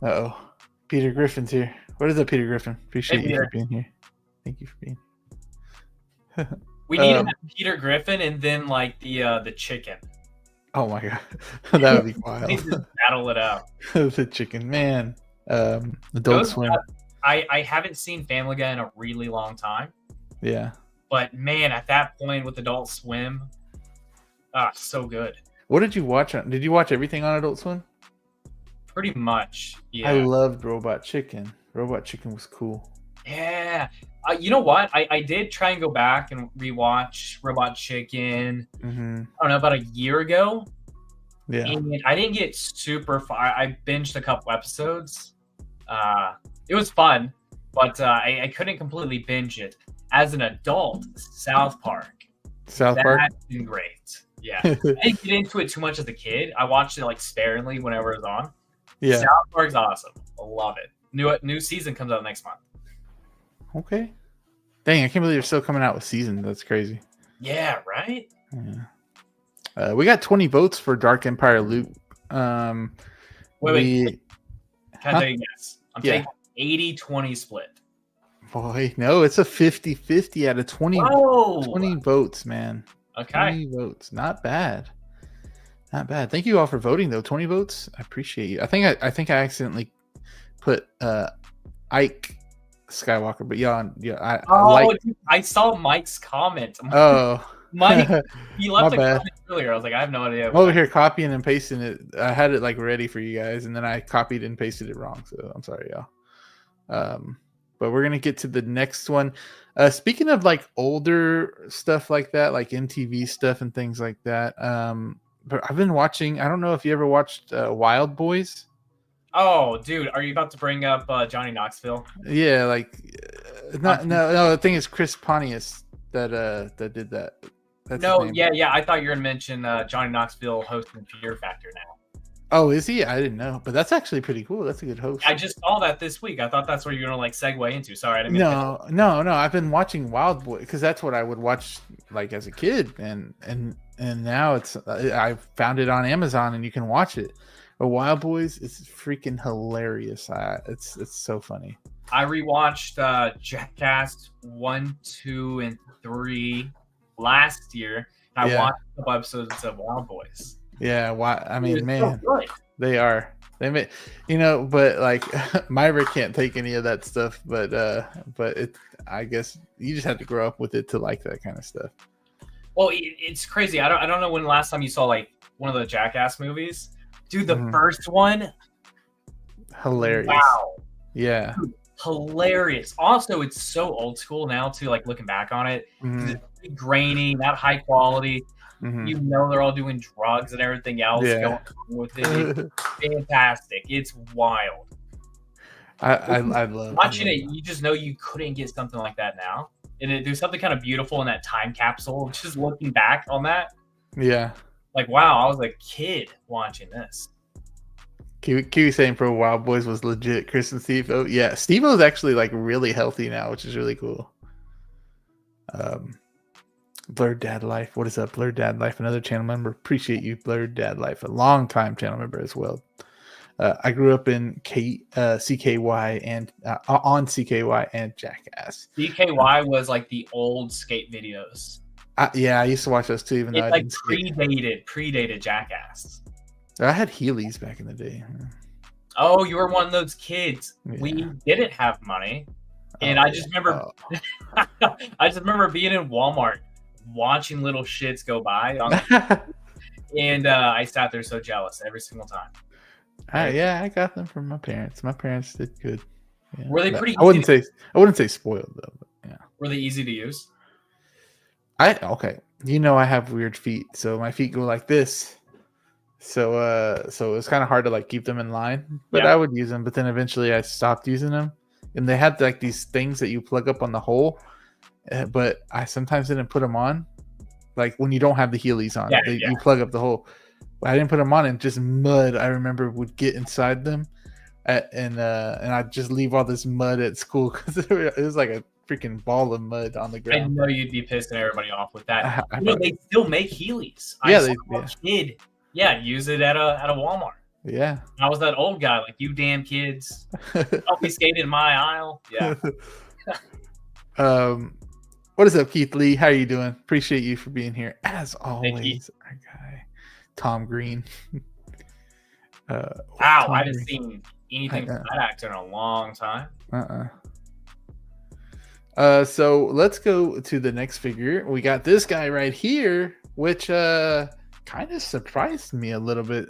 Oh, Peter Griffin's here. What is up, Peter Griffin? Appreciate you for being here. Thank you for being. We need to have Peter Griffin and then like the chicken. Oh my god, that would be wild. We need to battle it out. The chicken man. Adult Swim. I haven't seen Family Guy in a really long time. Yeah. But man, at that point with Adult Swim, so good. What did you watch on? Did you watch everything on Adult Swim? Pretty much. Yeah. I loved Robot Chicken. Robot Chicken was cool. Yeah. You know what? I did try and go back and rewatch Robot Chicken. Mm-hmm. I don't know, about a year ago. Yeah. And I didn't get super far. I binged a couple episodes. It was fun, but I couldn't completely binge it. As an adult, South Park. That's been great. Yeah. I didn't get into it too much as a kid. I watched it like sparingly whenever it was on. Yeah. South Park's awesome. I love it. New season comes out next month. Okay. Dang, I can't believe you're still coming out with seasons. That's crazy. Yeah, right? Yeah. We got 20 votes for Dark Empire Loop. Wait. Can I tell you guys? I'm taking 80-20 split. Boy, no, it's a 50-50 out of 20, 20 votes, man. Okay. 20 votes. Not bad. Not bad. Thank you all for voting, though. 20 votes. I appreciate you. I think I accidentally put Ike Skywalker, but I saw Mike's comment. Oh, Mike, he left a comment earlier. I was like, I have no idea. I'm over here copying and pasting it. I had it like ready for you guys, and then I copied and pasted it wrong. So I'm sorry, y'all. But we're gonna get to the next one. Speaking of like older stuff like that, like MTV stuff and things like that. But I've been watching. I don't know if you ever watched Wild Boys. Oh, dude, are you about to bring up Johnny Knoxville? Yeah, like no. The thing is, Chris Pontius that did that. That's yeah. I thought you were gonna mention Johnny Knoxville hosting Fear Factor now. Oh, is he? I didn't know, but that's actually pretty cool. That's a good host. I just saw that this week. I thought that's where you're gonna like segue into. Sorry, I didn't mean No. I've been watching Wild Boy because that's what I would watch like as a kid, and now it's I found it on Amazon and you can watch it. But Wild Boys is freaking hilarious. It's so funny. I rewatched Jackass 1, 2, and 3 last year. And I watched a couple episodes of Wild Boys. Yeah, I mean, man, they are. They may, but like Myra can't take any of that stuff. But I guess you just have to grow up with it to like that kind of stuff. Well, it's crazy. I don't know when the last time you saw like one of the Jackass movies, dude. The first one, hilarious. Wow. Yeah. Dude, hilarious. Also, it's so old school now too. Like looking back on it, it's grainy, not high quality. Mm-hmm. They're all doing drugs and everything else going on with it. It's fantastic. It's wild. I love watching it. You just know you couldn't get something like that now. And there's something kind of beautiful in that time capsule. Just looking back on that. Yeah. Like, wow, I was a kid watching this. Kiwi saying Pro Wild Boys was legit. Chris and Steve-O. Yeah, Steve-O's actually like really healthy now, which is really cool. Blurred Dad Life. What is up, Blurred Dad Life? Another channel member. Appreciate you, Blurred Dad Life. A long time channel member as well. I grew up in CKY and on CKY and Jackass. CKY was like the old skate videos. I used to watch those too, even though I didn't predated Jackass. I had Heelys back in the day. Oh, you were one of those kids. Yeah. We didn't have money, and I just remember, being in Walmart watching little shits go by, and I sat there so jealous every single time. I got them from my parents. My parents did good. Yeah. Were they pretty? I wouldn't say spoiled though. But yeah. Were they easy to use? Okay. I have weird feet, so my feet go like this. So it's kind of hard to like keep them in line. But I would use them. But then eventually I stopped using them, and they had like these things that you plug up on the hole. But I sometimes didn't put them on, like when you don't have the Heelys on. You plug up the hole. I didn't put them on, and just mud, I remember, would get inside them, and I'd just leave all this mud at school because it was like freaking ball of mud on the I ground. know you'd be pissing everybody off with that. I You know, probably, they still make Heelys. I yeah, saw they, a kid, yeah, use it at a Walmart. yeah. I was that old guy, like, you damn kids, help me skate in my aisle. Yeah. What is up, Keith Lee? How are you doing? Appreciate you for being here as always. Our guy, Tom Green. Wow, Tom I haven't Green. seen anything from that actor in a long time. So let's go to the next figure. We got this guy right here, which kind of surprised me a little bit.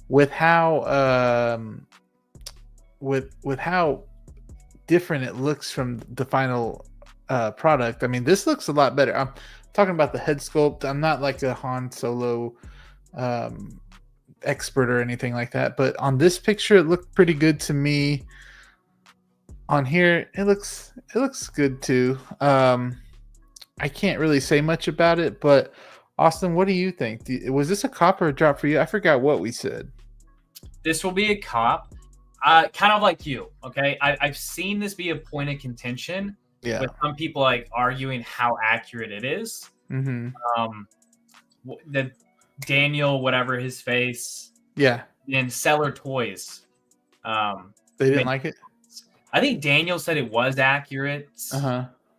With how with how different it looks from the final product. I mean, this looks a lot better. I'm talking about the head sculpt. I'm not like a Han Solo expert or anything like that, but on this picture it looked pretty good to me. On here it looks good too. I can't really say much about it, but Austin, what do you think? Was this a cop or a drop for you? I forgot what we said. This will be a cop. Kind of like you, okay? I've seen this be a point of contention with some people like arguing how accurate it is. Mm-hmm. The Daniel, whatever his face, in Seller Toys, they didn't like it. I think Daniel said it was accurate.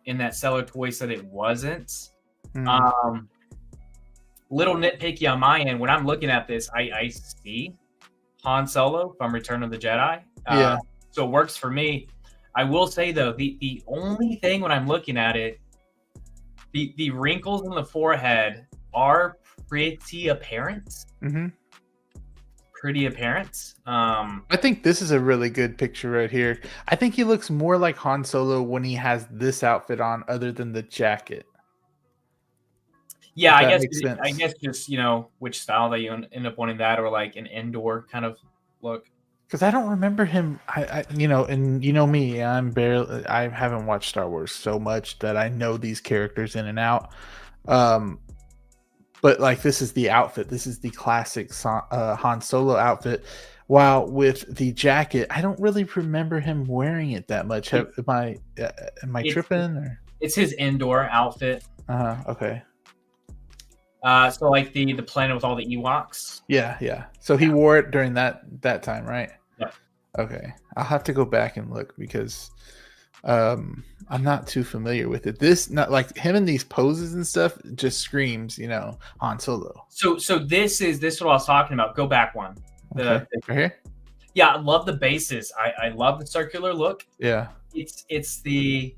In that Seller Toy said it wasn't. Mm. Little nitpicky on my end. When I'm looking at this, I see Han Solo from Return of the Jedi. So it works for me. I will say though, the only thing when I'm looking at it, the wrinkles in the forehead are pretty apparent. Mm-hmm. Pretty apparent. I think this is a really good picture right here. I think he looks more like Han Solo when he has this outfit on, other than the jacket. Yeah, I guess just, you know, which style that you end up wanting, that or like an indoor kind of look. Because I don't remember him. I you know, and you know me, I haven't watched Star Wars so much that I know these characters in and out. But like, this is the outfit. This is the classic Han Solo outfit. While with the jacket, I don't really remember him wearing it that much. Am I tripping? Or? It's his indoor outfit. Okay. So like the planet with all the Ewoks. Yeah. So he wore it during that time, right? Yeah. Okay. I'll have to go back and look because I'm not too familiar with it. This, not like him in these poses and stuff, just screams, you know, Han Solo. So this is what I was talking about. Go back one. Right here. Yeah, I love the bases. I love the circular look. Yeah. It's the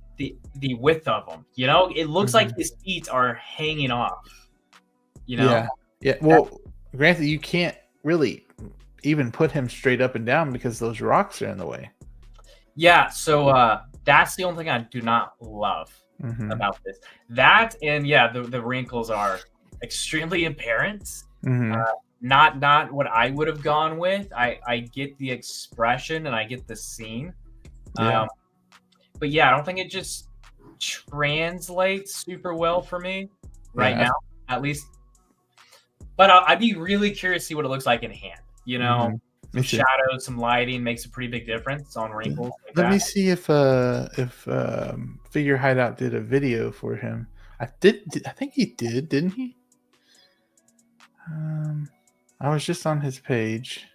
width of them. You know, it looks like his feet are hanging off. You know. Yeah. Well, granted, you can't really even put him straight up and down because those rocks are in the way. Yeah. So that's the only thing I do not love about this. That and the wrinkles are extremely apparent. Not what I would have gone with. I get the expression and I get the scene. But I don't think it just translates super well for me right now, at least. But I'd be really curious to see what it looks like in hand. You know, some shadows, some lighting makes a pretty big difference on wrinkles. Let me see if Figure Hideout did a video for him. I think he did, didn't he? I was just on his page.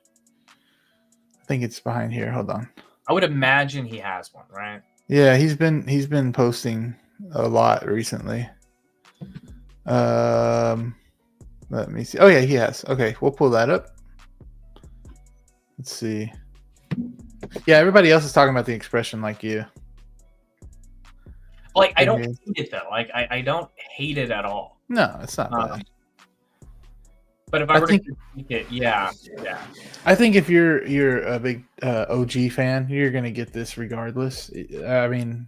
I think it's behind here. Hold on. I would imagine he has one, right? Yeah, he's been posting a lot recently. Let me see. Oh yeah, he has. Okay, we'll pull that up. Let's see. Yeah, everybody else is talking about the expression like you. Like, I don't hate it though. Like, I don't hate it at all. No, it's not bad. But if I were to critique it, I think if you're a big OG fan, you're gonna get this regardless. I mean,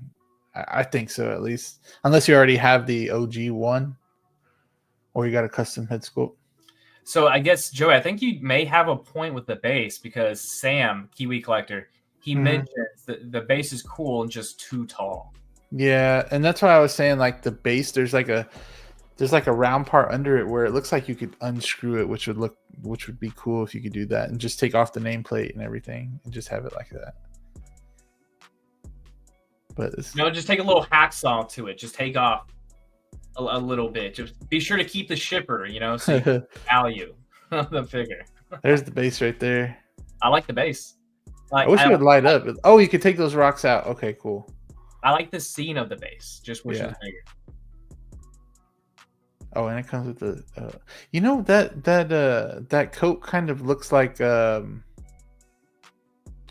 I think so, at least, unless you already have the OG one, or you got a custom head sculpt. So I guess, Joey, I think you may have a point with the base, because Sam, Kiwi Collector, he mentions that the base is cool and just too tall. Yeah, and that's why I was saying, like, the base, there's like a round part under it where it looks like you could unscrew it, which would be cool if you could do that and just take off the nameplate and everything and just have it like that. But it's, just take a little hacksaw to it. Just take off a little bit. Just be sure to keep the shipper, so you can value the figure. There's the base right there. I like the base. I wish it would light up. Oh, you could take those rocks out. Okay, cool. I like the scene of the base. Just wish it was bigger. Oh, and it comes with the that coat kind of looks like oh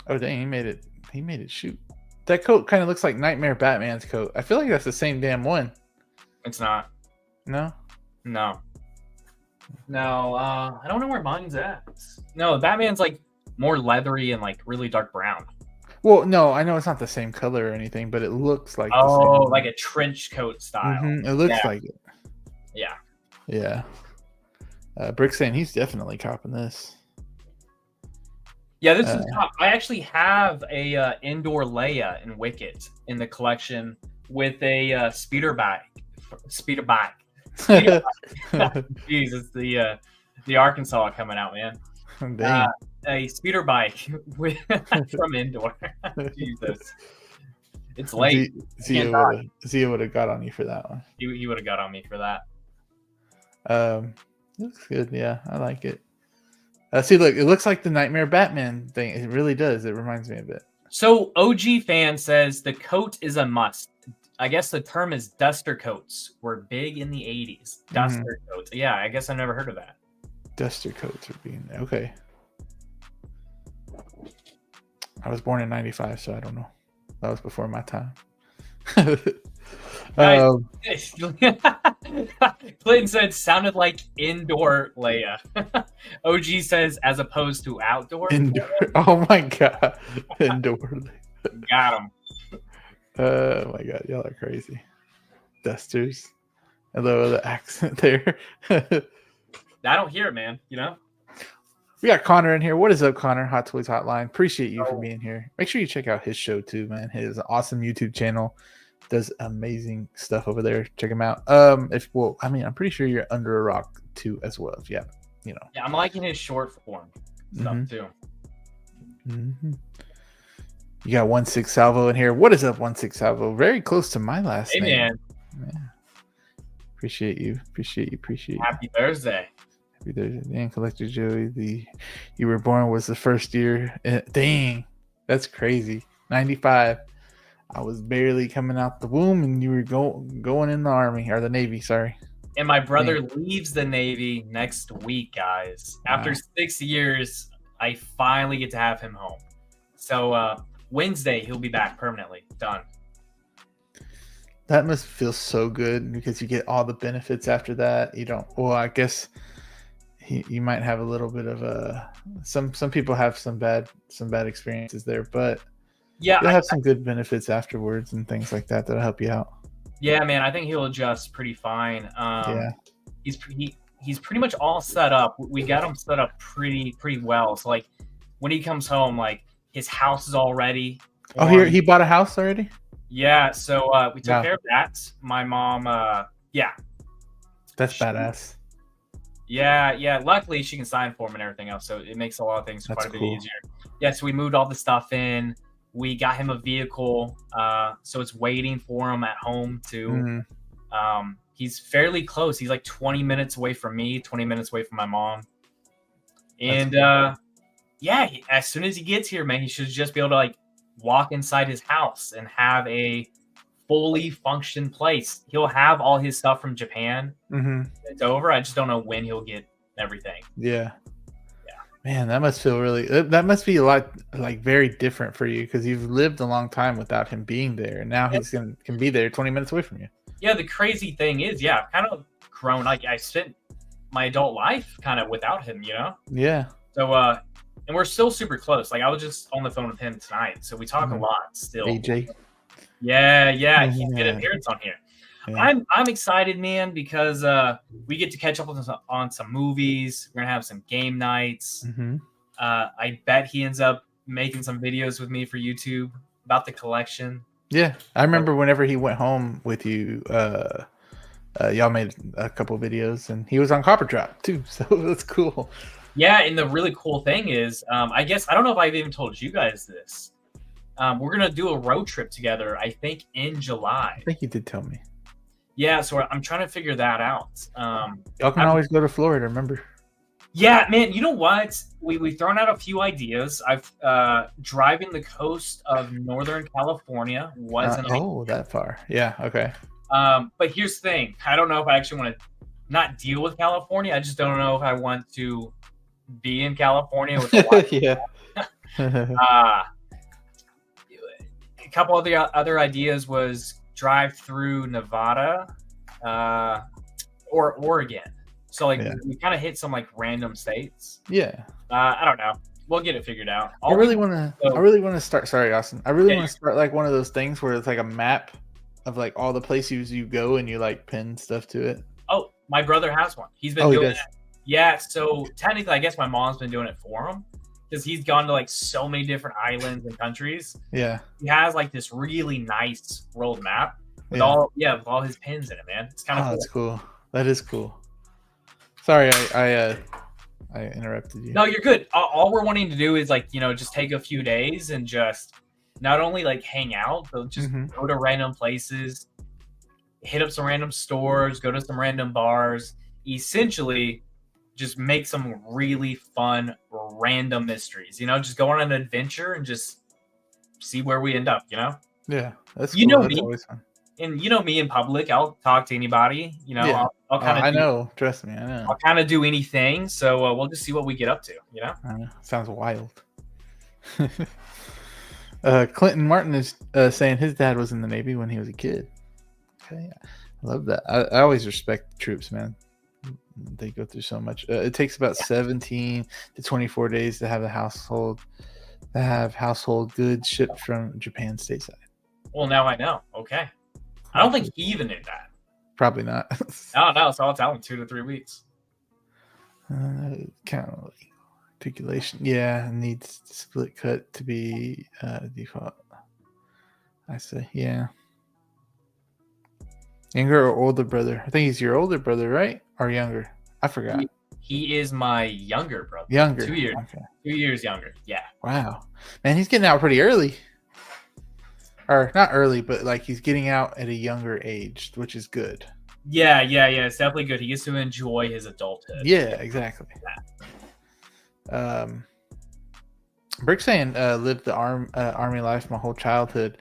dang, he made it shoot. That coat kind of looks like Nightmare Batman's coat. I feel like that's the same damn one. It's not. No? No. I don't know where mine's at. No, Batman's like more leathery and like really dark brown. Well, no, I know it's not the same color or anything, but it looks like the same like a trench coat style. It looks like it. Yeah. Yeah. Brick saying he's definitely copping this. Yeah, this is top. I actually have a indoor Leia in Wicket in the collection with a speeder bike. Jeez, it's the Arkansas coming out, man. A speeder bike from indoor. Jesus, it's late. Zia would have got on you for that one. He would have got on me for that. Looks good. Yeah, I like it. See, look, it looks like the Nightmare Batman thing. It really does. It reminds me of it. So OG fan says the coat is a must. I guess the term is duster coats were big in the 80s. Duster coats. Yeah, I guess I've never heard of that. Duster coats are being okay. I was born in 95, so I don't know. That was before my time. Clinton said sounded like indoor Leia. OG says as opposed to outdoor. Indoor. Oh my god. Indoor. Got him. Oh my god, y'all are crazy. Dusters. Hello, the accent there. I don't hear it, man. We got Connor in here. What is up, Connor? Hot Toys Hotline. Appreciate you for being here. Make sure you check out his show too, man. His awesome YouTube channel. Does amazing stuff over there. Check him out. I'm pretty sure you're under a rock too as well. Yeah, Yeah, I'm liking his short form stuff too. Mm-hmm. You got 1-6 Salvo in here. What is up, 1-6 Salvo? Very close to my last name. Hey, man. Yeah. Appreciate you. Happy Thursday. Happy Thursday. Dang, Collector Joey. You were born was the first year. Dang, that's crazy. 95. I was barely coming out the womb, and you were going in the Army or the Navy. Sorry. And my brother leaves the Navy next week, guys. After 6 years, I finally get to have him home. So Wednesday, he'll be back permanently. Done. That must feel so good because you get all the benefits after that. You don't. Well, I guess you might have a little bit of a. Some people have some bad experiences there, but. Yeah, you'll have some good benefits afterwards and things like that that'll help you out. Yeah, man, I think he'll adjust pretty fine. He's pretty much all set up. We got him set up pretty well. So like when he comes home, like his house is all ready. Oh, he bought a house already? Yeah, so we took care of that. My mom, that's badass. Yeah. Luckily, she can sign for him and everything else, so it makes a lot of things quite a bit easier. Yeah, so we moved all the stuff in. We got him a vehicle, so it's waiting for him at home too. He's fairly close. He's like 20 minutes away from me, 20 minutes away from my mom. And as soon as he gets here, man, he should just be able to like walk inside his house and have a fully functioned place. He'll have all his stuff from Japan. It's over. I just don't know when he'll get everything. Yeah. Man, that must feel that must be a lot like very different for you because you've lived a long time without him being there. And now he's can be there 20 minutes away from you. Yeah, the crazy thing is, I've kind of grown. Like I spent my adult life kind of without him, Yeah. So, and we're still super close. Like I was just on the phone with him tonight, so we talk a lot still. AJ. Yeah, he did an appearance on here. Yeah. I'm excited, man, because we get to catch up on some movies. We're gonna have some game nights. I bet he ends up making some videos with me for YouTube about the collection. Yeah, I remember whenever he went home with you, y'all made a couple videos, and he was on Copper Drop too, so that's cool. Yeah, and the really cool thing is, I guess I don't know if I've even told you guys this. We're gonna do a road trip together. I think in July. I think you did tell me. Yeah, so I'm trying to figure that out. Y'all can always go to Florida. Remember? Yeah, man. You know what? We've thrown out a few ideas. I've driving the coast of Northern California wasn't. That far. Yeah. Okay. But here's the thing. I don't know if I actually want to not deal with California. I just don't know if I want to be in California with a lot. Yeah. A couple other ideas was drive through Nevada or Oregon. So like we kind of hit some like random states. Yeah. I don't know. We'll get it figured out. I really want to start. Sorry, Austin. I really want to start like one of those things where it's like a map of like all the places you go and you like pin stuff to it. Oh, my brother has one. He's been doing it. Yeah. So technically, I guess my mom's been doing it for him because he's gone to like so many different islands and countries. Yeah. He has like this really nice world map with all his pins in it, man. It's kind of cool. That's cool. That is cool. Sorry, I interrupted you. No, you're good. All we're wanting to do is like, just take a few days and just not only like hang out, but just go to random places, hit up some random stores, go to some random bars, essentially just make some really fun random mysteries, just go on an adventure and just see where we end up, Yeah, that's cool. That's always fun. And me in public, I'll talk to anybody, I'll kind of I know. Trust me, I know. I'll kind of do anything. So we'll just see what we get up to, I know. Sounds wild. Clinton Martin is saying his dad was in the Navy when he was a kid. Okay, I love that. I always respect the troops, man. They go through so much. It takes about 17 to 24 days to have household goods shipped from Japan stateside. Well, now I know. Okay. I don't think he even knew that. Probably not. No, so I'll tell him 2 to 3 weeks. Kind of like articulation. Yeah, needs split cut to be default. I say, yeah. Younger or older brother? I think he's your older brother, right? Or younger? I forgot. He is my younger brother. Younger. 2 years. Okay. 2 years younger. Yeah. Wow. Man, he's getting out pretty early. Or not early, but like he's getting out at a younger age, which is good. Yeah. It's definitely good. He gets to enjoy his adulthood. Yeah, exactly. Brick saying, lived the army life my whole childhood.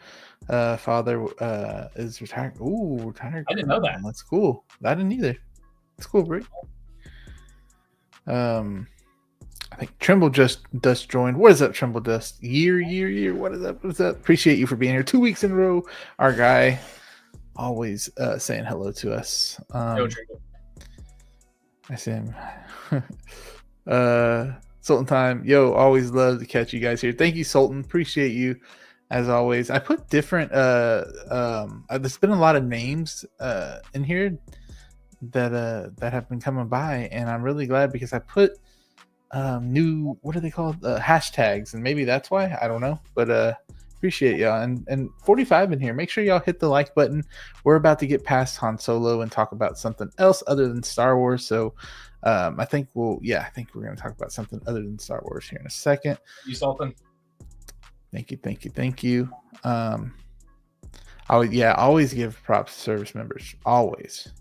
Father is retired. Ooh, retired. I didn't know that. That's cool. I didn't either. It's cool, Brick. I think Trimble just joined. What is up, Trimble Dust? Year. What is up? Appreciate you for being here 2 weeks in a row. Our guy always saying hello to us. I see him. Sultan time. Yo, always love to catch you guys here. Thank you, Sultan. Appreciate you as always. I put different there's been a lot of names in here that have been coming by, and I'm really glad because I put new, what are they called, hashtags, and maybe that's why, I don't know, but appreciate y'all. And 45 in here, make sure y'all hit the like button. We're about to get past Han Solo and talk about something else other than Star Wars, so I think we're going to talk about something other than Star Wars here in a second. You Sultan. Thank you. Always give props to service members, always.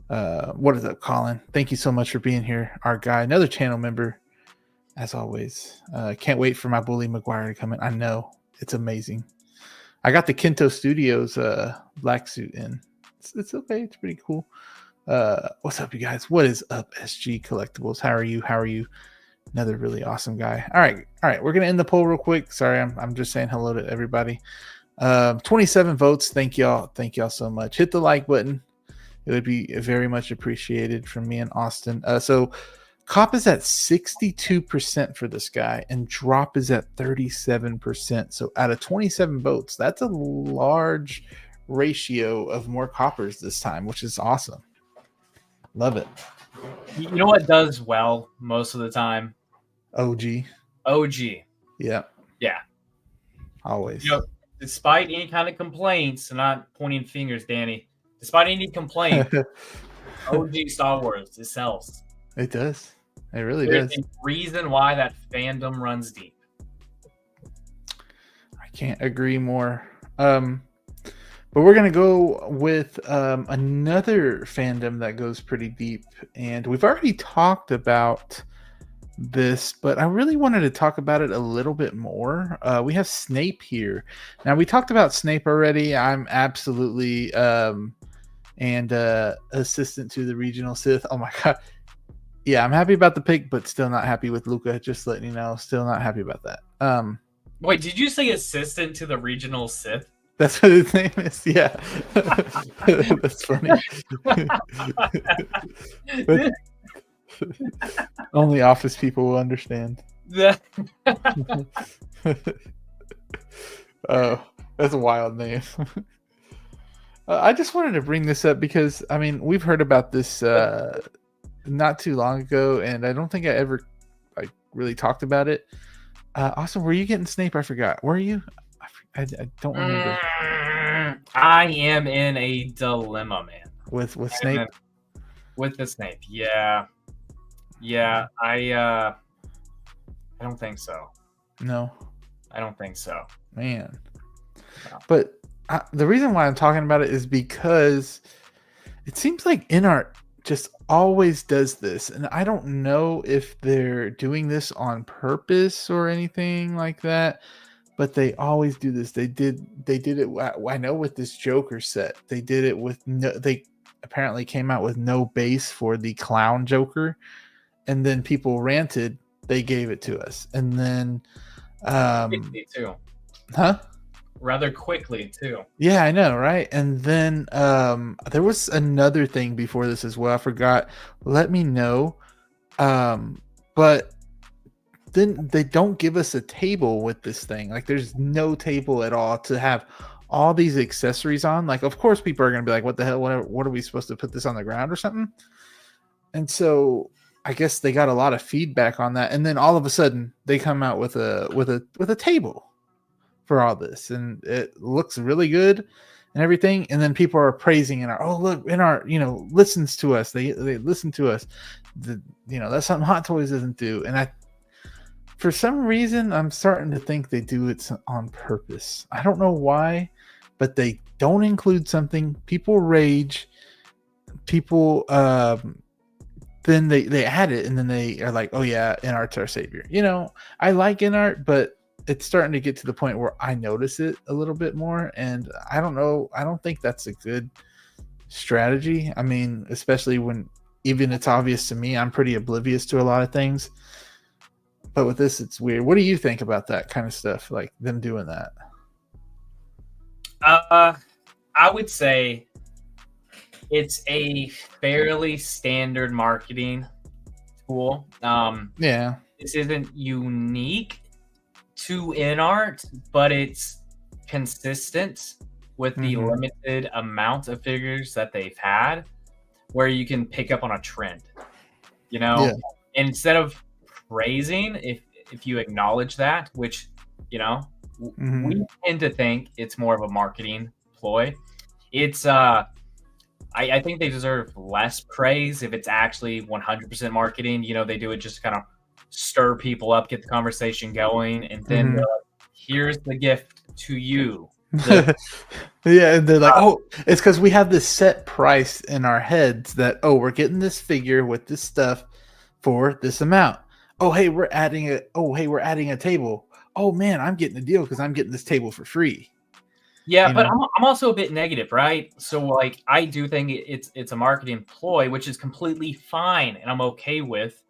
What is up, Colin? Thank you so much for being here. Our guy, another channel member, as always. Can't wait for my Bully McGuire to come in. I know, it's amazing. I got the Kento Studios black suit in. It's okay. It's pretty cool. What's up, you guys? What is up, SG Collectibles? How are you? Another really awesome guy. All right. We're gonna end the poll real quick. Sorry, I'm just saying hello to everybody. 27 votes. Thank y'all so much. Hit the like button. It would be very much appreciated from me and Austin. So Cop is at 62% for this guy, and Drop is at 37%. So out of 27 votes, that's a large ratio of more coppers this time, which is awesome. Love it. You know what does well most of the time? OG. Yeah. Always. Despite any kind of complaints, not pointing fingers, Danny. Despite any complaint, OG Star Wars, it sells. It does. It really There's does. a reason why that fandom runs deep. All right, can't agree more. But we're gonna go with another fandom that goes pretty deep, and we've already talked about this, but I really wanted to talk about it a little bit more. We have Snape here. Now we talked about Snape already. I'm absolutely and assistant to the regional Sith. Oh my god. Yeah, I'm happy about the pick, but still not happy with Luca. Just letting you know, still not happy about that. Wait, did you say assistant to the regional Sith? That's what his name is. Yeah, that's funny. But only office people will understand. Oh, that's a wild name. I just wanted to bring this up because I mean we've heard about this not too long ago, and I don't think I ever like really talked about it. Austin, were you getting Snape? I forgot. Were you? I don't remember. I am in a dilemma, man. With Snape? With the Snape, yeah. I don't think so. No, I don't think so, man. No. But the reason why I'm talking about it is because it seems like InArt just always does this, and I don't know if they're doing this on purpose or anything like that. But they always do this. They did it. I know with this Joker set, they did it with no. They apparently came out with no base for the clown Joker, and then people ranted. They gave it to us, and then, quickly too. Huh? Rather quickly too. Yeah, I know, right? And then there was another thing before this as well. I forgot. Let me know. But then they don't give us a table with this thing. Like there's no table at all to have all these accessories on. Like of course people are going to be like, what the hell, what are we supposed to put this on the ground or something? And so I guess they got a lot of feedback on that, and then all of a sudden they come out with a table for all this, and it looks really good and everything, and then people are praising InArt listens to us. They listen to us. That's something Hot Toys doesn't do. And for some reason, I'm starting to think they do it on purpose. I don't know why, but they don't include something. People rage. People, then they add it, and then they are like, oh yeah, InArt's our savior. I like InArt, but it's starting to get to the point where I notice it a little bit more, and I don't know. I don't think that's a good strategy. I mean, especially when even it's obvious to me, I'm pretty oblivious to a lot of things. But with this, it's weird. What do you think about that kind of stuff, like them doing that? I would say it's a fairly standard marketing tool. Yeah. This isn't unique to InArt, but it's consistent with the limited amount of figures that they've had, where you can pick up on a trend. Yeah. Instead of praising, if you acknowledge that, which we tend to think it's more of a marketing ploy. It's I think they deserve less praise if it's actually 100% marketing. They do it just to kind of stir people up, get the conversation going, and then they're like, here's the gift to you. Yeah, and they're like, oh, it's because we have this set price in our heads that, oh, we're getting this figure with this stuff for this amount. Oh, hey, we're adding a table. Oh man, I'm getting a deal because I'm getting this table for free. Yeah, but I'm also a bit negative, right? So like, I do think it's a marketing ploy, which is completely fine, and I'm okay with.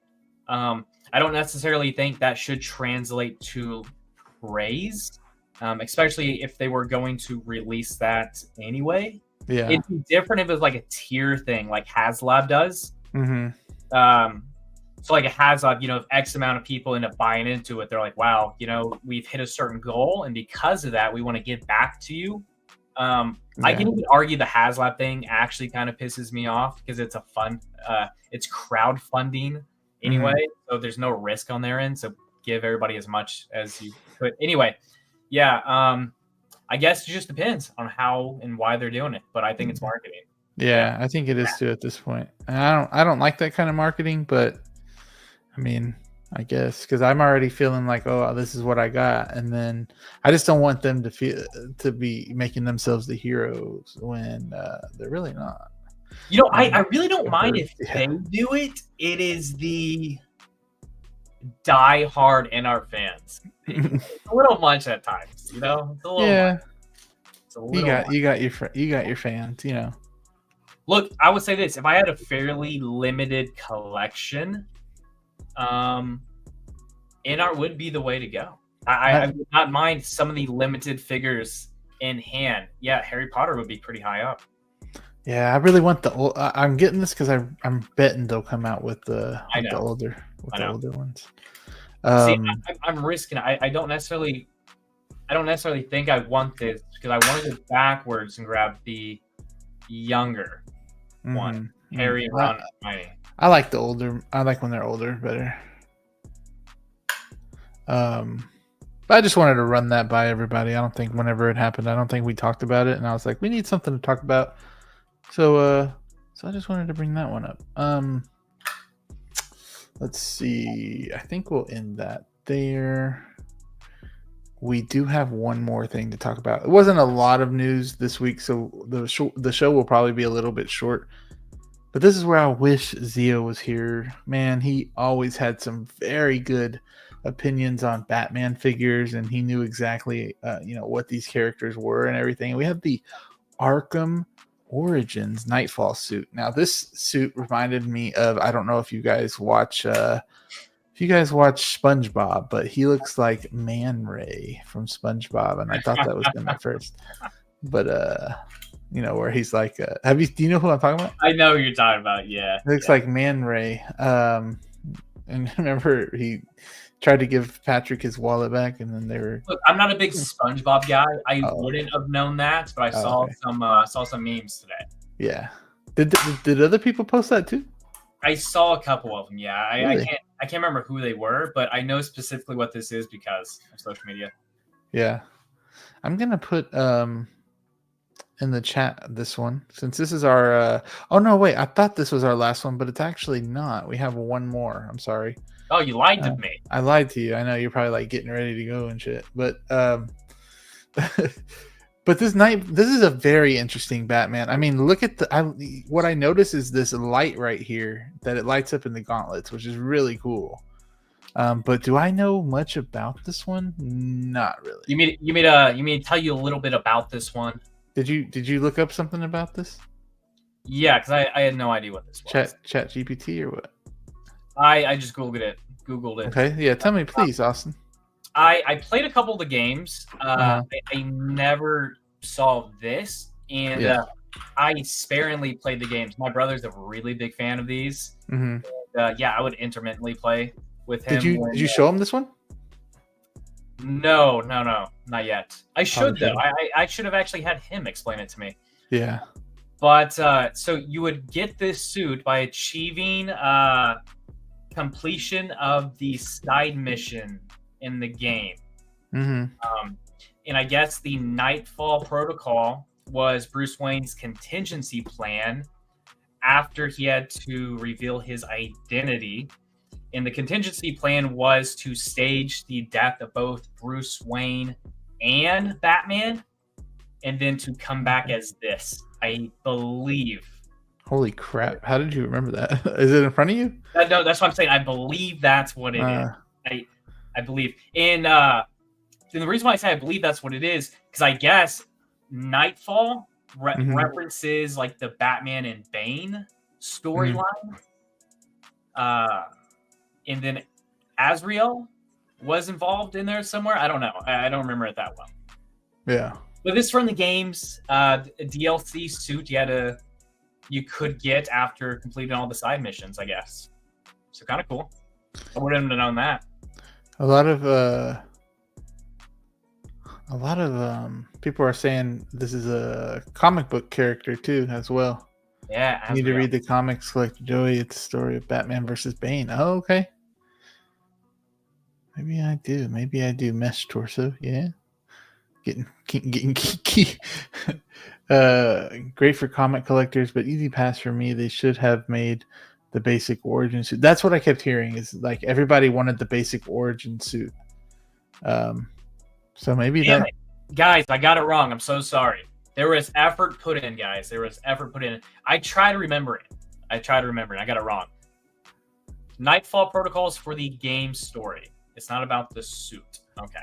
I don't necessarily think that should translate to praise, especially if they were going to release that anyway. Yeah, it'd be different if it was like a tier thing, like HasLab does. So like a HasLab, if X amount of people end up buying into it, they're like, wow, we've hit a certain goal, and because of that, we want to give back to you. I can even argue the HasLab thing actually kind of pisses me off because it's it's crowdfunding anyway, so there's no risk on their end. So give everybody as much as you could. Anyway, yeah, I guess it just depends on how and why they're doing it, but I think it's marketing. Yeah, I think it is too at this point. And I don't like that kind of marketing, but I mean, I guess, because I'm already feeling like, oh, this is what I got, and then I just don't want them to be making themselves the heroes when they're really not. I really don't mind if they do it. It is the die-hard NR fans. It's a little much at times, It's a little yeah. much. It's a little You got your fans, Look, I would say this: if I had a fairly limited collection, NR would be the way to go. I would not mind some of the limited figures in hand. Yeah, Harry Potter would be pretty high up. Yeah, I really want the old. I'm getting this because I'm betting they'll come out with the older ones. See, I'm risking. I don't necessarily think I want this because I want to go backwards and grab the younger one, Harry, Ron, and Hermione. I like the older. I like when they're older better. But I just wanted to run that by everybody. I don't think whenever it happened, I don't think we talked about it, and I was like, we need something to talk about. So I just wanted to bring that one up. Let's see. I think we'll end that there. We do have one more thing to talk about. It wasn't a lot of news this week, so the show will probably be a little bit short. But this is where I wish Zio was here. Man, he always had some very good opinions on Batman figures, and he knew exactly, what these characters were and everything. We have the Arkham Origins Knightfall suit. Now, this suit reminded me of, I don't know if you guys watch SpongeBob, but he looks like Man Ray from SpongeBob, and I thought that was him at first. But where he's like, do you know who I'm talking about? I know who you're talking about. Yeah, it looks like Man Ray. And remember he tried to give Patrick his wallet back, and then they were. Look, I'm not a big SpongeBob guy. I wouldn't have known that, but I saw some memes today. Yeah, did other people post that too? I saw a couple of them. Yeah, Really? I can't remember who they were, but I know specifically what this is because of social media. Yeah, I'm gonna put in the chat this one, since this is our. Oh no, wait! I thought this was our last one, but it's actually not. We have one more. I'm sorry. Oh, you lied to me. I lied to you. I know you're probably like getting ready to go and shit, but but this is a very interesting Batman. I mean, look at what I notice is this light right here that it lights up in the gauntlets, which is really cool. But do I know much about this one? Not really. You mean to tell you a little bit about this one? Did you look up something about this? Yeah, because I had no idea what this was. Chat GPT or what? I just Googled it. Okay, yeah. Tell me, please, Austin. I played a couple of the games. I never saw this, and I sparingly played the games. My brother's a really big fan of these. Mm-hmm. And, I would intermittently play with him. Did you show him this one? No, not yet. I should though. I should have actually had him explain it to me. Yeah. But so you would get this suit by achieving completion of the side mission in the game. Mm-hmm. And I guess the Knightfall protocol was Bruce Wayne's contingency plan after he had to reveal his identity. And the contingency plan was to stage the death of both Bruce Wayne and Batman, and then to come back as this, I believe. Holy crap. How did you remember that? Is it in front of you? No, that's what I'm saying. I believe that's what it is. I believe. And the reason why I say I believe that's what it is, because I guess Knightfall references like the Batman and Bane storyline. And then Azrael was involved in there somewhere. I don't know. I don't remember it that well. Yeah. But this from the games, a DLC suit you could get after completing all the side missions, I guess. So kind of cool. I wouldn't have known that. A lot of people are saying this is a comic book character too, as well. Yeah, you need to read the comics, Collector Joey. It's the story of Batman versus Bane. Oh, okay. Maybe I do. Mesh torso. Yeah. Getting geeky. Great for comic collectors, but easy pass for me. They should have made the basic origin suit. That's what I kept hearing. Is like everybody wanted the basic origin suit. So maybe Damn that. it. Guys, I got it wrong. I'm so sorry. There was effort put in, guys. There was effort put in. I try to remember it. I got it wrong. Knightfall protocols for the game story. It's not about the suit. Okay.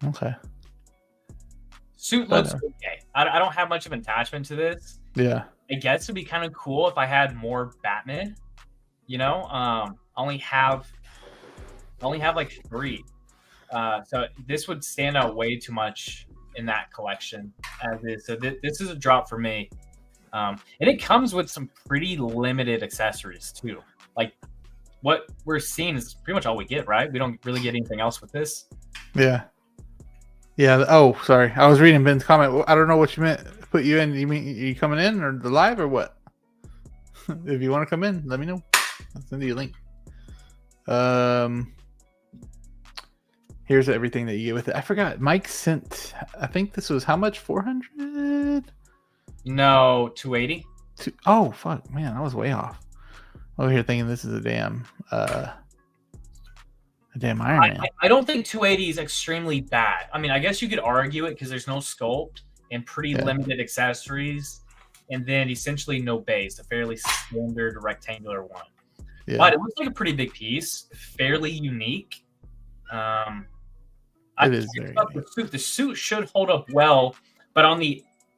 Okay. Suit looks okay. I don't have much of an attachment to this. Yeah. I guess it'd be kind of cool if I had more Batman. You know, I only have like 3. So this would stand out way too much in that collection as is. So this is a drop for me. And it comes with some pretty limited accessories too. Like what we're seeing is pretty much all we get, right? We don't really get anything else with this. Yeah. Yeah. Oh, sorry. I was reading Ben's comment. I don't know what you meant. Put you in. You mean you coming in or the live or what? If you want to come in, let me know. I'll send you a link. Here's everything that you get with it. I forgot. Mike sent. I think this was how much? 400? No, 280. Oh fuck, man, I was way off. Over here thinking this is a damn Iron Man. I don't think 280 is extremely bad. I mean, I guess you could argue it because there's no sculpt and pretty limited accessories, and then essentially no base, a fairly standard rectangular one. Yeah. But it looks like a pretty big piece, fairly unique. It is very unique. The suit should hold up well, but on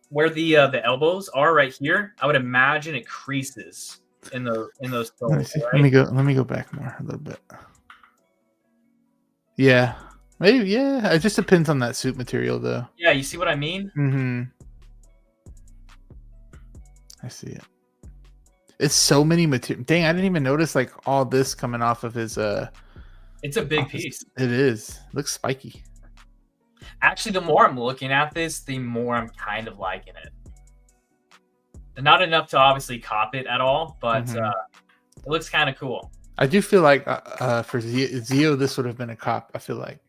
where the elbows are right here, I would imagine it creases in those photos. Right? Let me go back more a little bit. Yeah. Maybe, yeah. It just depends on that suit material though. Yeah, you see what I mean? Mm-hmm. I see it. It's so many material. Dang, I didn't even notice like all this coming off of his It's a big piece. It is. It looks spiky. Actually, the more I'm looking at this, the more I'm kind of liking it. Not enough to obviously cop it at all, but it looks kind of cool. I do feel like for Zio, this would have been a cop. I feel like.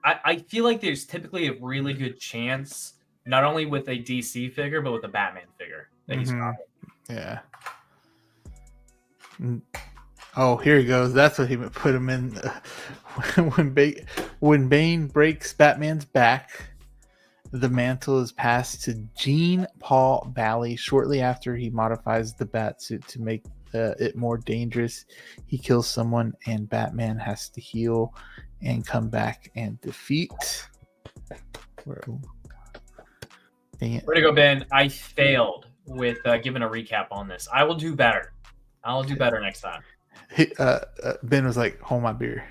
I feel like there's typically a really good chance, not only with a DC figure, but with a Batman figure that he's copping. Yeah. Oh, here he goes. That's what he put him in. When Bane breaks Batman's back, the mantle is passed to Jean Paul Valley shortly after he modifies the Batsuit to make it more dangerous. He kills someone, and Batman has to heal and come back and defeat. Way to go, Ben. I failed with giving a recap on this. I will do better. I'll do better next time. Ben was like, hold my beer.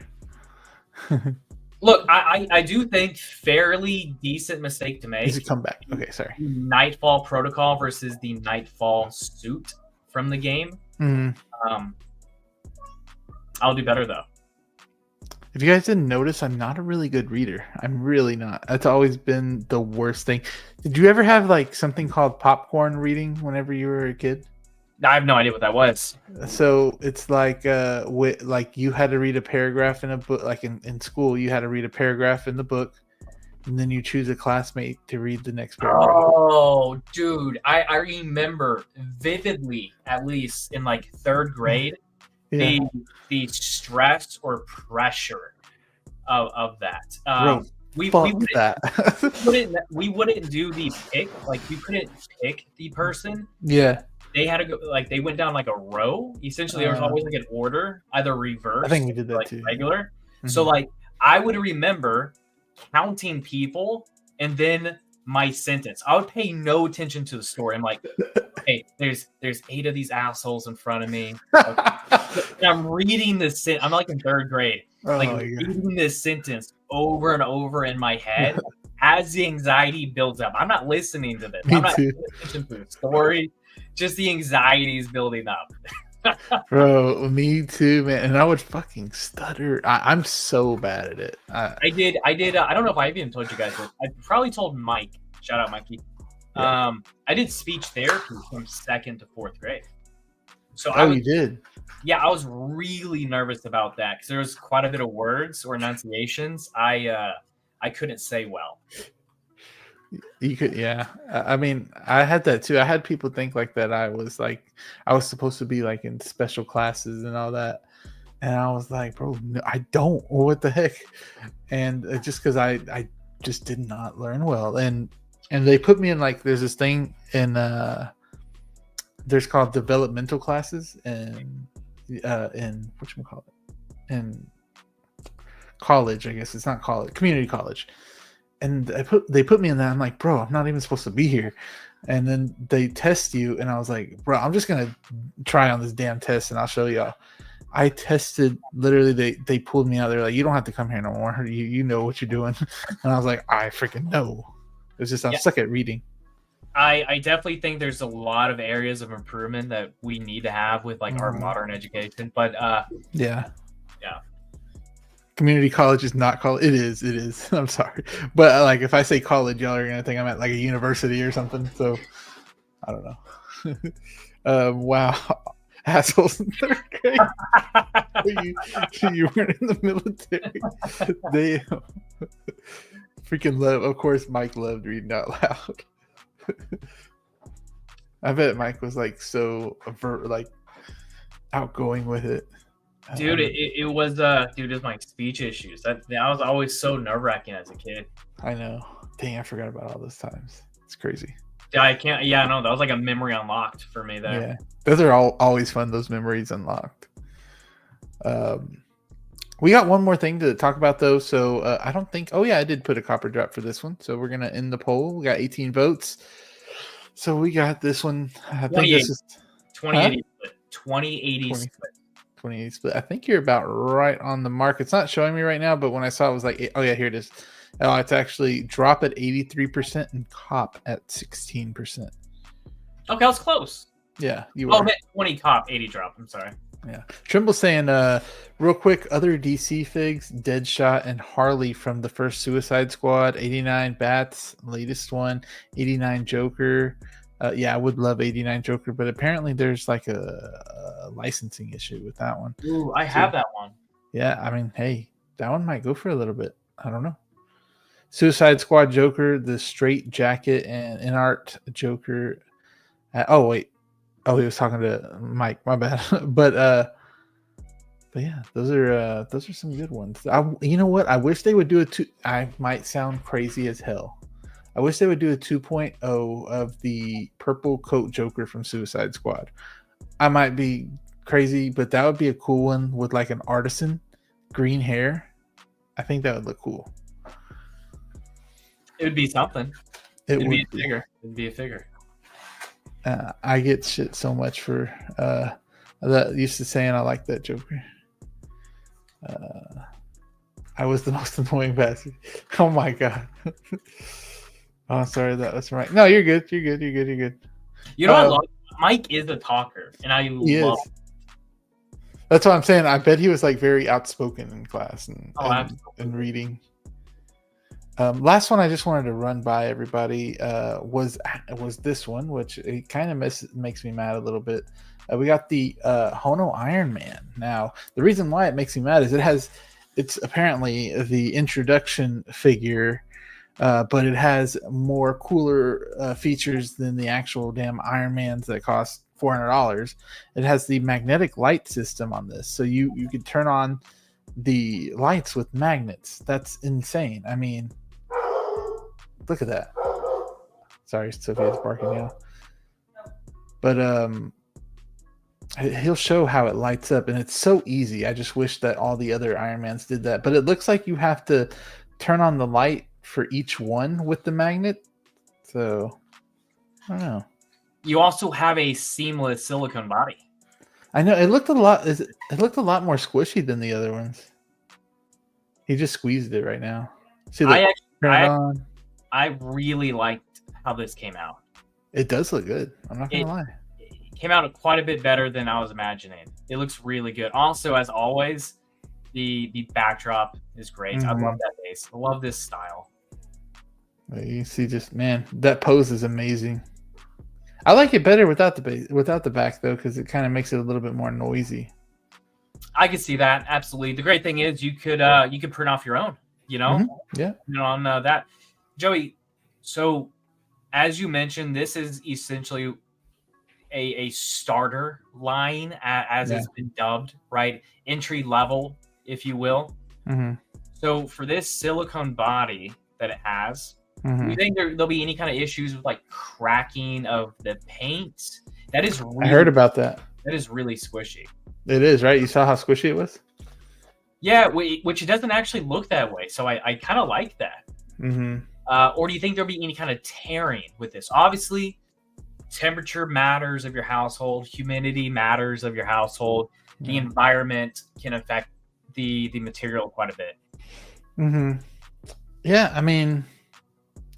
Look, I do think fairly decent mistake to make. Is it come back? Okay, sorry. Knightfall protocol versus the Knightfall suit from the game. I'll do better though. If you guys didn't notice, I'm not a really good reader. I'm really not. That's always been the worst thing. Did you ever have like something called popcorn reading whenever you were a kid? I have no idea what that was. So it's like like you had to read a paragraph in a book, like in school, you had to read a paragraph in the book, and then you choose a classmate to read the next paragraph. Oh, dude, I remember vividly, at least in like 3rd grade, the stress or pressure of that. We wouldn't do the pick, like we couldn't pick the person. Yeah. They had to go, like they went down like a row. Essentially, there was always like an order, either reverse. I think we did that like too. Regular. So like I would remember counting people and then my sentence. I would pay no attention to the story. I'm like, hey, there's 8 of these assholes in front of me. And I'm reading this. I'm like in 3rd grade, reading this sentence over and over in my head as the anxiety builds up. I'm not listening to this. I'm not paying attention to the story. Just the anxiety is building up. Bro, me too, man. And I would fucking stutter. I'm so bad at it. I did. I don't know if I even told you guys this. I probably told Mike. Shout out, Mikey. Yeah. I did speech therapy from 2nd to 4th grade. So you did? Yeah, I was really nervous about that because there was quite a bit of words or enunciations I couldn't say well. You could, yeah. I mean, I had that too. I had people think like that. I was supposed to be like in special classes and all that, and I was like, bro, no, I don't. What the heck? And just because I just did not learn well, and they put me in like there's this thing in there's called developmental classes and in whatchamacallit, in college, I guess it's not college, community college. And they put me in that. I'm like, bro, I'm not even supposed to be here. And then they test you, and I was like, bro, I'm just gonna try on this damn test, and I'll show y'all. I tested literally. They pulled me out. They're like, you don't have to come here no more. You know what you're doing. And I was like, I freaking know. It's just I'm stuck at reading. I definitely think there's a lot of areas of improvement that we need to have with like our modern education. But yeah. Yeah. Community college is not college. It is. I'm sorry. But like if I say college, y'all are gonna think I'm at like a university or something. So I don't know. Wow. Assholes in third grade. you weren't in the military. They freaking love. Of course, Mike loved reading out loud. I bet Mike was like so like outgoing with it. Dude, it was dude, it was my speech issues. That was always so nerve-wracking as a kid. I know. Dang, I forgot about all those times. It's crazy. Yeah, I can't. Yeah, no, that was like a memory unlocked for me there. Yeah, those are always fun. Those memories unlocked. We got one more thing to talk about though. So I don't think. Oh yeah, I did put a copper drop for this one. So we're gonna end the poll. We got 18 votes. So we got this one. I think this is 2080 split. 2080 split. 2080 split. I think you're about right on the mark. It's not showing me right now, but when I saw it, was like, oh yeah, here it is. Oh, it's actually drop at 83% and cop at 16%. Okay, I was close. Yeah, you were. Oh, 20 cop, 80 drop. I'm sorry. Yeah. Trimble's saying, real quick, other DC figs, Deadshot and Harley from the first Suicide Squad, 89 Bats, latest one, 89 Joker. Yeah, I would love 89 Joker, but apparently there's like a licensing issue with that one. Ooh, I have that one. Yeah, I mean, hey, that one might go for a little bit. I don't know. Suicide Squad Joker, the straight jacket and in art Joker. Oh wait, oh he was talking to Mike. My bad. But yeah, those are some good ones. You know what? I wish they would do a two. I might sound crazy as hell. I wish they would do a 2.0 of the purple coat Joker from Suicide Squad. I might be crazy, but that would be a cool one with like an artisan green hair. I think that would look cool. It would be something. It'd be a figure. It'd be a figure. I get shit so much for that used to saying I like that Joker. I was the most annoying bastard. Oh my god. Oh, sorry, that's right. No, you're good. You're good. You know what I love? Mike is a talker, and I love it. That's what I'm saying. I bet he was like very outspoken in class and reading. Last one I just wanted to run by everybody was this one, which it kind of makes me mad a little bit. We got the Hono Iron Man. Now, the reason why it makes me mad is it's apparently the introduction figure, but it has more cooler features than the actual damn Iron Mans that cost $400. It has the magnetic light system on this, so you can turn on the lights with magnets. That's insane. I mean, look at that. Sorry, Sophia's barking now. But he'll show how it lights up, and it's so easy. I just wish that all the other Iron Mans did that. But it looks like you have to turn on the light for each one with the magnet. So I don't know. You also have a seamless silicone body. I know it looked a lot more squishy than the other ones. He just squeezed it right now. See, turn it on. I really liked how this came out. It does look good. I'm not gonna lie. It came out quite a bit better than I was imagining. It looks really good. Also, as always, the backdrop is great. Mm-hmm. I love that base. I love this style. You see, just man, that pose is amazing. I like it better without the back though, because it kind of makes it a little bit more noisy. I can see that absolutely. The great thing is you could print off your own. You know, mm-hmm. Yeah. You know, on that, Joey. So, as you mentioned, this is essentially a starter line, as Yeah. it's been dubbed, right? Entry level, if you will. Mm-hmm. So, for this silicone body that it has, do you Mm-hmm. think there'll be any kind of issues with like cracking of the paint? That is I heard really about that. squishy. It is, right? You saw how squishy it was? Yeah, which it doesn't actually look that way. So I kind of like that. Mm-hmm. Or do you think there'll be any kind of tearing with this? Obviously, temperature matters of your household, humidity matters of your household. The Yeah. environment can affect the material quite a bit. Mm-hmm. Yeah, I mean,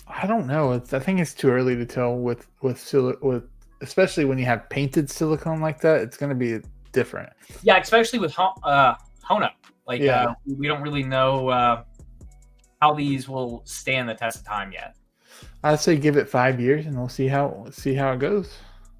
I don't know. I think it's too early to tell with especially when you have painted silicone like that. It's going to be different. Yeah, especially with Hono. Like, Yeah. we don't really know how these will stand the test of time yet. I'd say give it 5 years, and we'll see how it goes.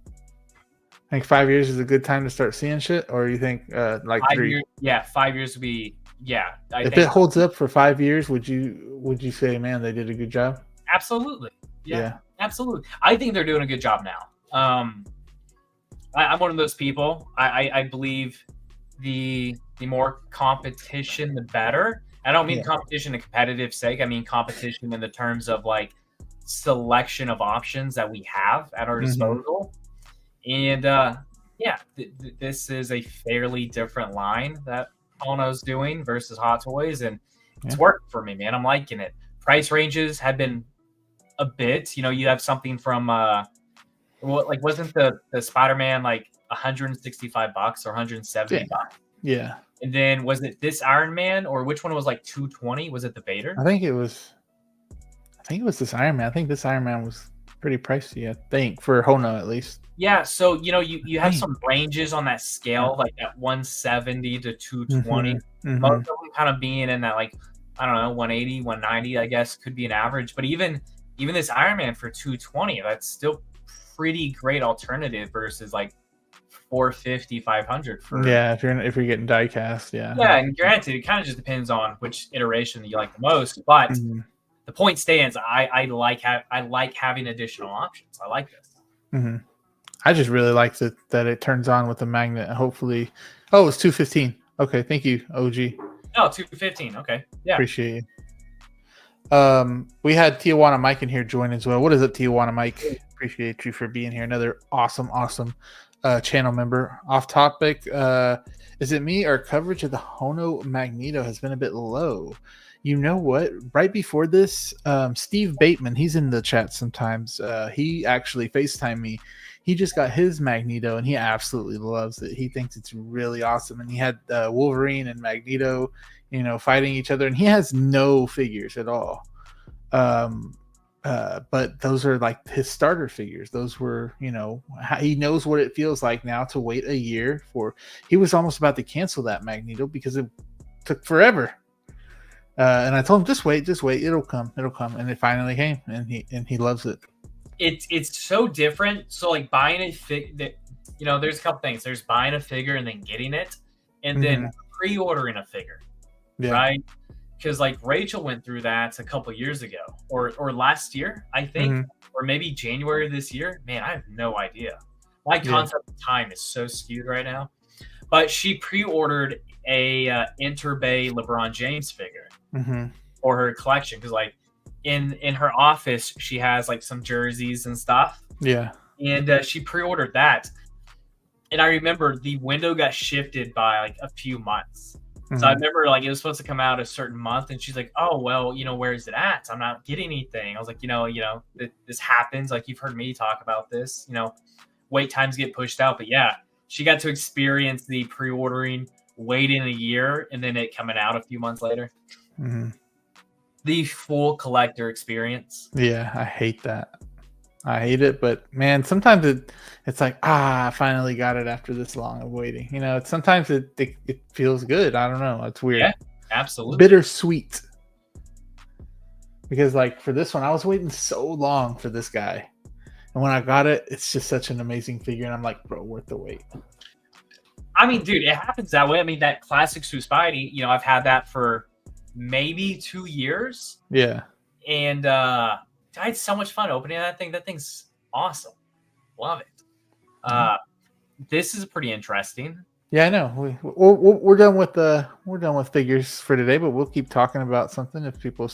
I think 5 years is a good time to start seeing shit, or you think like 3? 5 years, yeah, 5 years would be, yeah. If think it holds up for 5 years, would you say, man, they did a good job? absolutely, Yeah. absolutely. I think they're doing a good job now. I'm one of those people. I believe the more competition, the better. I don't mean Yeah. competition in competitive sake. I mean competition in the terms of like selection of options that we have at our Mhm. disposal. And yeah, this is a fairly different line that Hono's doing versus Hot Toys, and it's Yeah. worked for me, man. I'm liking it. Price ranges have been a bit. You know, you have something from like wasn't the Spider-Man like $165 or $170? Yeah. Yeah. And then was it this Iron Man, or which one was like 220? Was it the Vader? I think it was this Iron Man. I think this Iron Man was pretty pricey, I think, for Hono at least. Yeah, so you know, you have Dang. some ranges on that scale, like at 170 to 220. Mhm. Most Mhm. of them kind of being in that, like, I don't know, 180, 190, I guess, could be an average. But even this Iron Man for 220, that's still pretty great alternative versus like 450, 500 for. Yeah, if you're getting die cast, yeah. Yeah, and granted, it kind of just depends on which iteration that you like the most. But Mhm. the point stands, I like having additional options. I like this. Mhm. I just really like that it turns on with the magnet. Hopefully, oh, it's 215. Okay, thank you, OG. Oh, 215. Okay. Yeah. Appreciate you. We had Tijuana Mike in here join as well. What is it, Tijuana Mike? Appreciate you for being here. Another awesome channel member. Off topic, is it me or coverage of the Hono Magneto has been a bit low? You know what? Right before this, Steve Bateman, he's in the chat sometimes. He actually FaceTimed me. He just got his Magneto and he absolutely loves it. He thinks it's really awesome. And he had Wolverine and Magneto, fighting each other. And he has no figures at all. But those are like his starter figures. Those were, he knows what it feels like now to wait a year for. He was almost about to cancel that Magneto because it took forever. And I told him, just wait, it'll come, and it finally came, and he loves it. It's so different. So like buying a there's a couple things. There's buying a figure and then getting it, and then pre-ordering a figure, right? Because like Rachel went through that a couple years ago, or last year, I think, or maybe January of this year. Man, I have no idea. My concept of time is so skewed right now. But she pre-ordered a Interbay LeBron James figure for her collection because, like, in her office, she has like some jerseys and stuff. Yeah, and she pre-ordered that, and I remember the window got shifted by like a few months. So I remember like it was supposed to come out a certain month, and she's like, "Oh well, where is it at? I'm not getting anything." I was like, this happens. Like you've heard me talk about this. Wait times get pushed out, but yeah. She got to experience the pre-ordering, waiting a year, and then it coming out a few months later. The full collector experience. Yeah, I hate that. I hate it, but man, sometimes it's like, I finally got it after this long of waiting. Sometimes it feels good. I don't know. It's weird. Yeah, absolutely. Bittersweet. Because like for this one, I was waiting so long for this guy. And when I got it, it's just such an amazing figure. And I'm like, bro, worth the wait. I mean, dude, it happens that way. I mean, that classic Sue Spidey, I've had that for maybe 2 years. Yeah. And I had so much fun opening that thing. That thing's awesome. Love it. This is pretty interesting. Yeah, I know. We're done with figures for today, but we'll keep talking about something if people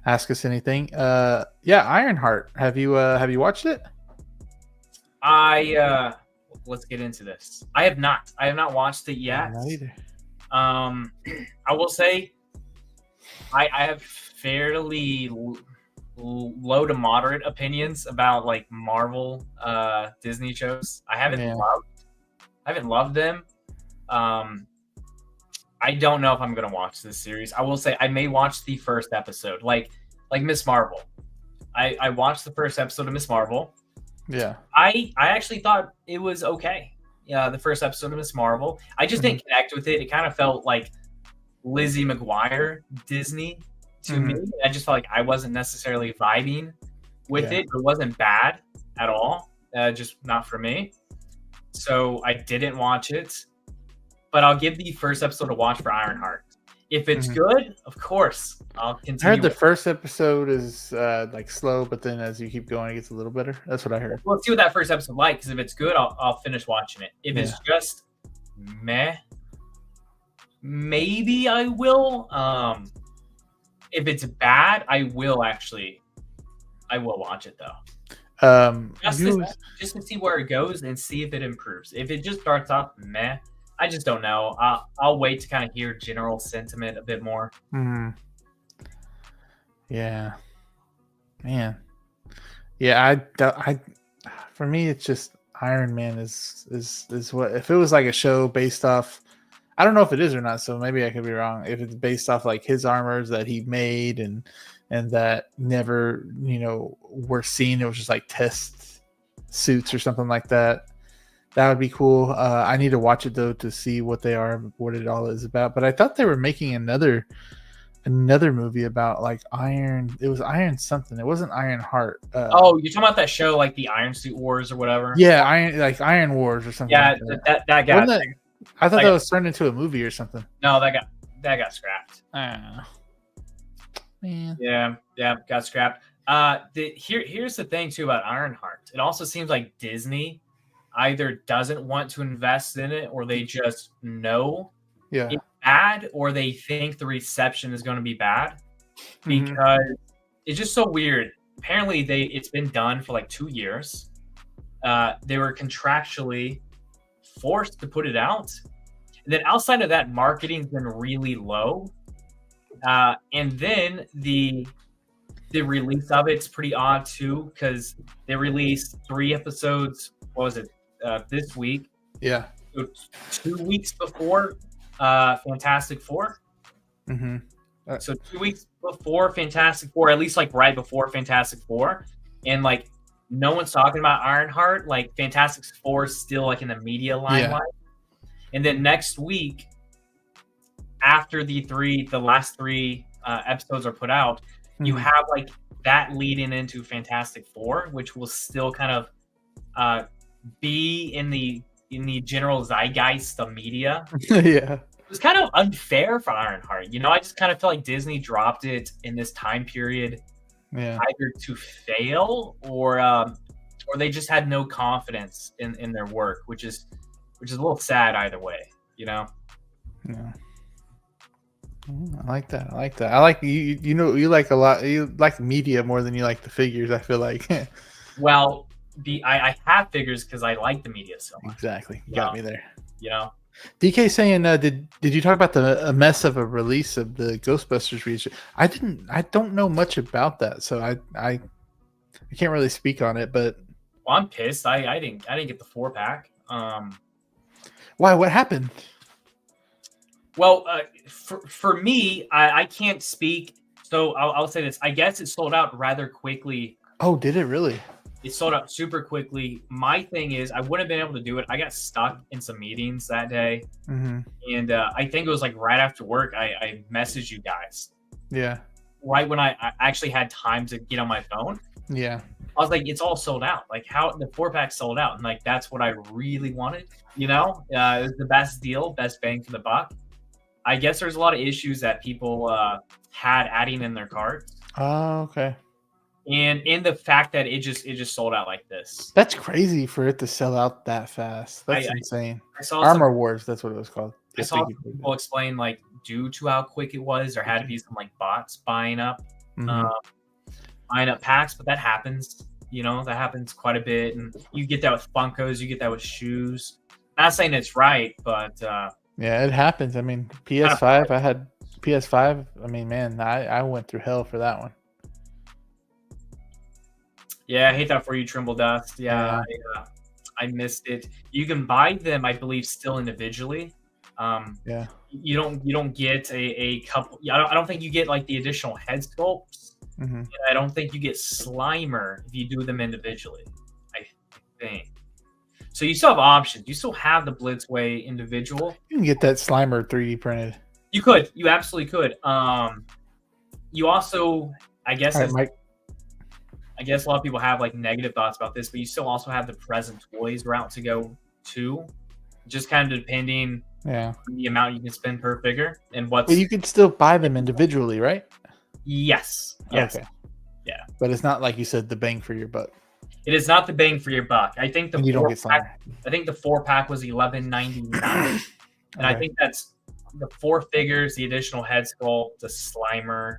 ask us anything. Yeah, Ironheart. Have you watched it? Let's get into this. I have not watched it yet. Not either. I will say, I have fairly low to moderate opinions about like Marvel Disney shows. I haven't loved them. I don't know if I'm gonna watch this series. I will say I may watch the first episode, like Miss Marvel. I watched the first episode of Miss Marvel. Yeah. I actually thought it was okay. Yeah, the first episode of Miss Marvel. I just didn't connect with it. It kind of felt like Lizzie McGuire Disney to me. I just felt like I wasn't necessarily vibing with it. It wasn't bad at all. Just not for me. So I didn't watch it. But I'll give the first episode a watch for Ironheart. If it's good, of course, I'll continue. I heard the first episode is like slow, but then as you keep going, it gets a little better. That's what I heard. Well, let's see what that first episode like. Because if it's good, I'll finish watching it. If it's just meh, maybe I will. If it's bad, I will watch it though. Just to see where it goes and see if it improves. If it just starts off meh, I just don't know. I'll wait to kind of hear general sentiment a bit more. Yeah, man. Yeah, I for me, it's just Iron Man is what, if it was like a show based off. I don't know if it is or not, so maybe I could be wrong. If it's based off like his armors that he made and that never, were seen, it was just like test suits or something like that. That would be cool. I need to watch it though to see what they are, what it all is about. But I thought they were making another movie about like Iron. It was Iron something. It wasn't Iron Heart. You're talking about that show, like the Iron Suit Wars or whatever. Yeah, Iron Wars or something. Yeah, like that got. I thought that was turned into a movie or something. No, that got scrapped. Man. Yeah, got scrapped. Here's the thing too about Ironheart. It also seems like Disney either doesn't want to invest in it, or they just know it's bad, or they think the reception is going to be bad, because it's just so weird. Apparently, it's been done for like 2 years. They were contractually forced to put it out, and then outside of that, marketing's been really low. And then the release of it's pretty odd too, because they released 3 episodes. What was it? This week. Yeah. So 2 weeks before Fantastic Four. So 2 weeks before Fantastic Four, at least like right before Fantastic Four, and like no one's talking about Ironheart. Like Fantastic Four is still like in the media limelight. And then next week, after the last 3 episodes are put out, you have like that leading into Fantastic Four, which will still kind of be in the general zeitgeist of media. It was kind of unfair for Ironheart. I just kind of feel like Disney dropped it in this time period, either to fail or they just had no confidence in their work, which is a little sad either way. Yeah. I like that. I like you like a lot. You like media more than you like the figures, I feel like. Well, I have figures because I like the media so much. Exactly. You got me there. DK saying, did you talk about the mess of a release of the Ghostbusters region? I don't know much about that, so I can't really speak on it. But I'm pissed. I didn't get the 4-pack. Why? What happened? Well, for me, I can't speak. So I'll say this. I guess it sold out rather quickly. Oh, did it really? It sold out super quickly. My thing is, I wouldn't have been able to do it. I got stuck in some meetings that day. And I think it was like right after work, I messaged you guys. Yeah. Right when I actually had time to get on my phone. Yeah. I was like, it's all sold out. Like how the 4-pack sold out. And like, that's what I really wanted. It was the best deal, best bang for the buck. I guess there's a lot of issues that people had adding in their carts. Oh, okay. and in the fact that it just sold out like this. That's crazy for it to sell out that fast. That's insane. I saw Armor Wars, that's what it was called. I saw some people explain like due to how quick it was, there had to be some like bots buying up packs, but that happens. You know, that happens quite a bit, and you get that with Funkos, you get that with shoes. Not saying it's right, but yeah, it happens. I mean, PS5, I had PS5. I mean, man, I went through hell for that one. Yeah, I hate that for you, Trimble Dust. Yeah. I missed it. You can buy them, I believe, still individually. Yeah. You don't get a couple. I don't think you get like the additional head sculpts. And I don't think you get Slimer if you do them individually. I think. So you still have options. You still have the Blitzway individual. You can get that Slimer 3D printed. You could. You absolutely could. You also, I guess, I guess a lot of people have like negative thoughts about this, but you still also have the present toys route to go to, just kind of depending on the amount you can spend per figure and what's. But you could still buy them individually, right? Yes. Okay. Yeah. But it's not like you said the bang for your buck. It is not the bang for your buck. I think the you don't get pack, I think the 4-pack was $11.99, and I think that's the 4 figures, the additional head sculpt, the Slimer,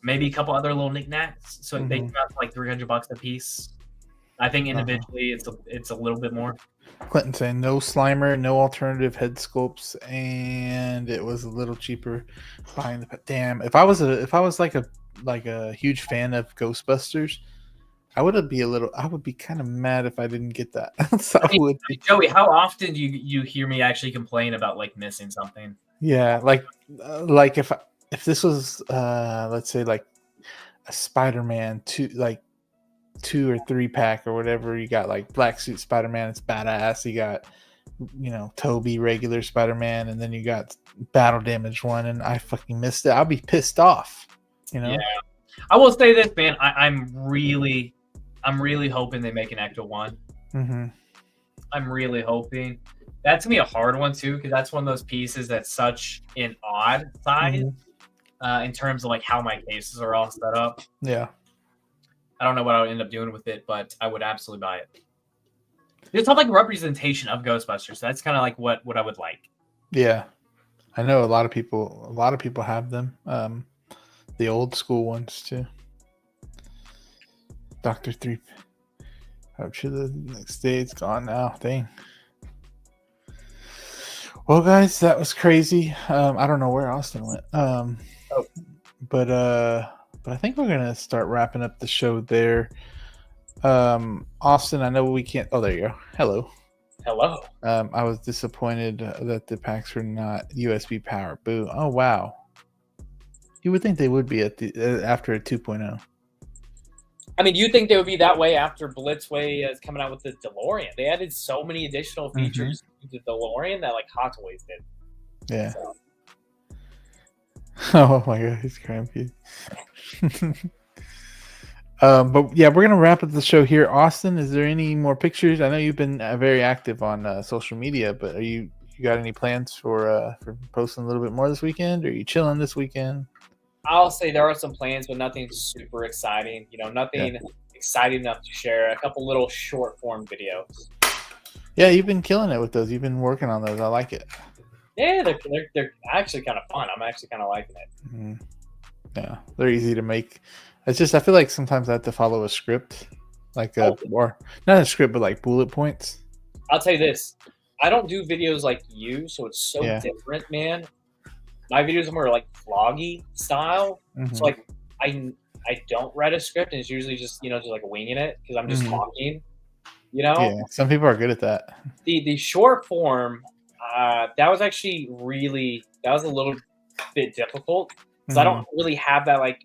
maybe a couple other little knickknacks. So they cost like $300 a piece. I think individually it's a little bit more. Clinton saying no Slimer, no alternative head sculpts, and it was a little cheaper buying the. Damn, if I was like a huge fan of Ghostbusters, I would be kind of mad if I didn't get that. So Joey, how often do you hear me actually complain about like missing something? Yeah, like if this was let's say like a Spider-Man 2 or 3 pack or whatever, you got like Black Suit Spider-Man, it's badass. You got, you know, Toby regular Spider-Man, and then you got Battle Damage one, and I fucking missed it. I'll be pissed off, you know. Yeah, I will say this, man. I'm really hoping they make an Ecto one. I'm really hoping. That's gonna be a hard one too, because that's one of those pieces that's such an odd size in terms of like how my cases are all set up. Yeah. I don't know what I would end up doing with it, but I would absolutely buy it. It's not like a representation of Ghostbusters. So that's kind of like what I would like. Yeah, I know a lot of people have them. The old school ones too. Dr. 3. I'm sure the next day it's gone now. Dang. Well, guys, that was crazy. I don't know where Austin went. But I think we're gonna start wrapping up the show there. Austin, I know we can't. Oh, there you go. Hello. I was disappointed that the packs were not USB power. Boo. Oh wow. You would think they would be at after a 2.0. I mean, you think they would be that way after Blitzway is coming out with the DeLorean? They added so many additional features to the DeLorean that like Hot Toys did. Yeah. So. Oh my god, he's crampy. But yeah, we're gonna wrap up the show here. Austin, is there any more pictures? I know you've been very active on social media, but you got any plans for posting a little bit more this weekend? Or are you chilling this weekend? I'll say there are some plans, but nothing super exciting. You know, nothing exciting enough to share. A couple little short form videos. Yeah, you've been killing it with those. You've been working on those. I like it. Yeah, they're actually kind of fun. I'm actually kind of liking it. Yeah, they're easy to make. It's just I feel like sometimes I have to follow a script, like or not a script, but like bullet points. I'll tell you this: I don't do videos like you, so it's so different, man. My videos are more like vloggy style, so like I don't write a script, and it's usually just just like winging it because I'm just talking. You know, yeah. Some people are good at that. The short form. That was actually that was a little bit difficult because I don't really have that like.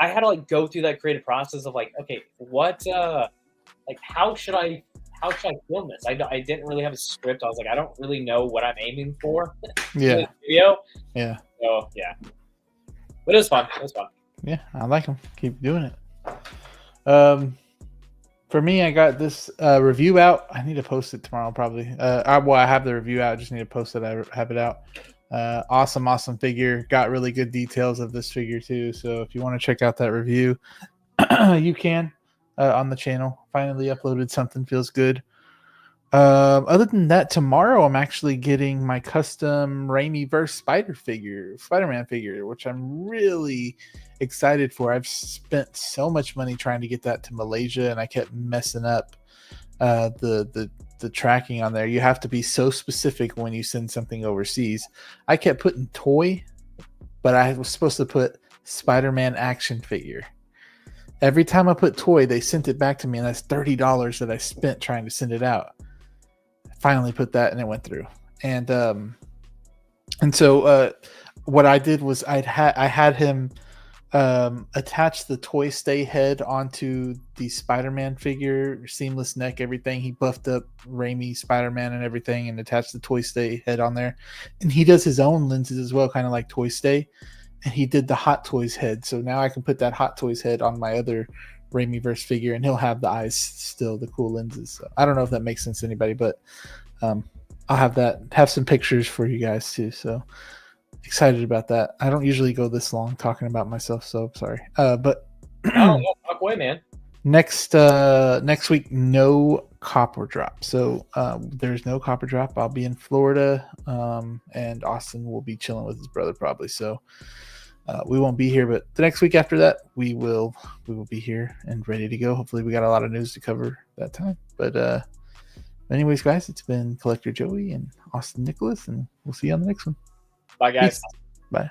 I had to like go through that creative process of like, okay, what, like, how should I film this? I didn't really have a script. I was like, I don't really know what I'm aiming for. Yeah. In this video. Yeah. So yeah, but it was fun. Yeah, I like them. Keep doing it. For me, I got this review out. I need to post it tomorrow, probably. I have the review out. I just need to post it. I have it out. Awesome figure. Got really good details of this figure too. So if you want to check out that review, you can on the channel. Finally uploaded something, feels good. Other than that, tomorrow I'm actually getting my custom Raimi verse Spider-Man figure, which I'm really excited for. I've spent so much money trying to get that to Malaysia, and I kept messing up the tracking on there. You have to be so specific when you send something overseas. I kept putting toy, but I was supposed to put Spider-Man action figure. Every time I put toy, they sent it back to me, and that's $30 that I spent trying to send it out. Finally put that, and it went through. And so what I did was I had him attach the toy stay head onto the Spider-Man figure, seamless neck, everything. He buffed up Raimi Spider-Man and everything, and attached the toy stay head on there. And he does his own lenses as well, kind of like Toy Stay. And he did the Hot Toys head, so now I can put that Hot Toys head on my other Raimiverse figure, and he'll have the eyes still, the cool lenses. So I don't know if that makes sense to anybody, but I'll have some pictures for you guys too. So excited about that. I don't usually go this long talking about myself, so sorry. But oh, fuck away, man. Next week, no copper drop. So there's no copper drop. I'll be in Florida, and Austin will be chilling with his brother probably. So we won't be here, but the next week after that, we will be here and ready to go. Hopefully, we got a lot of news to cover that time. But anyways, guys, it's been Collector Joey and Austin Nicholas, and we'll see you on the next one. Bye, guys. Peace. Bye.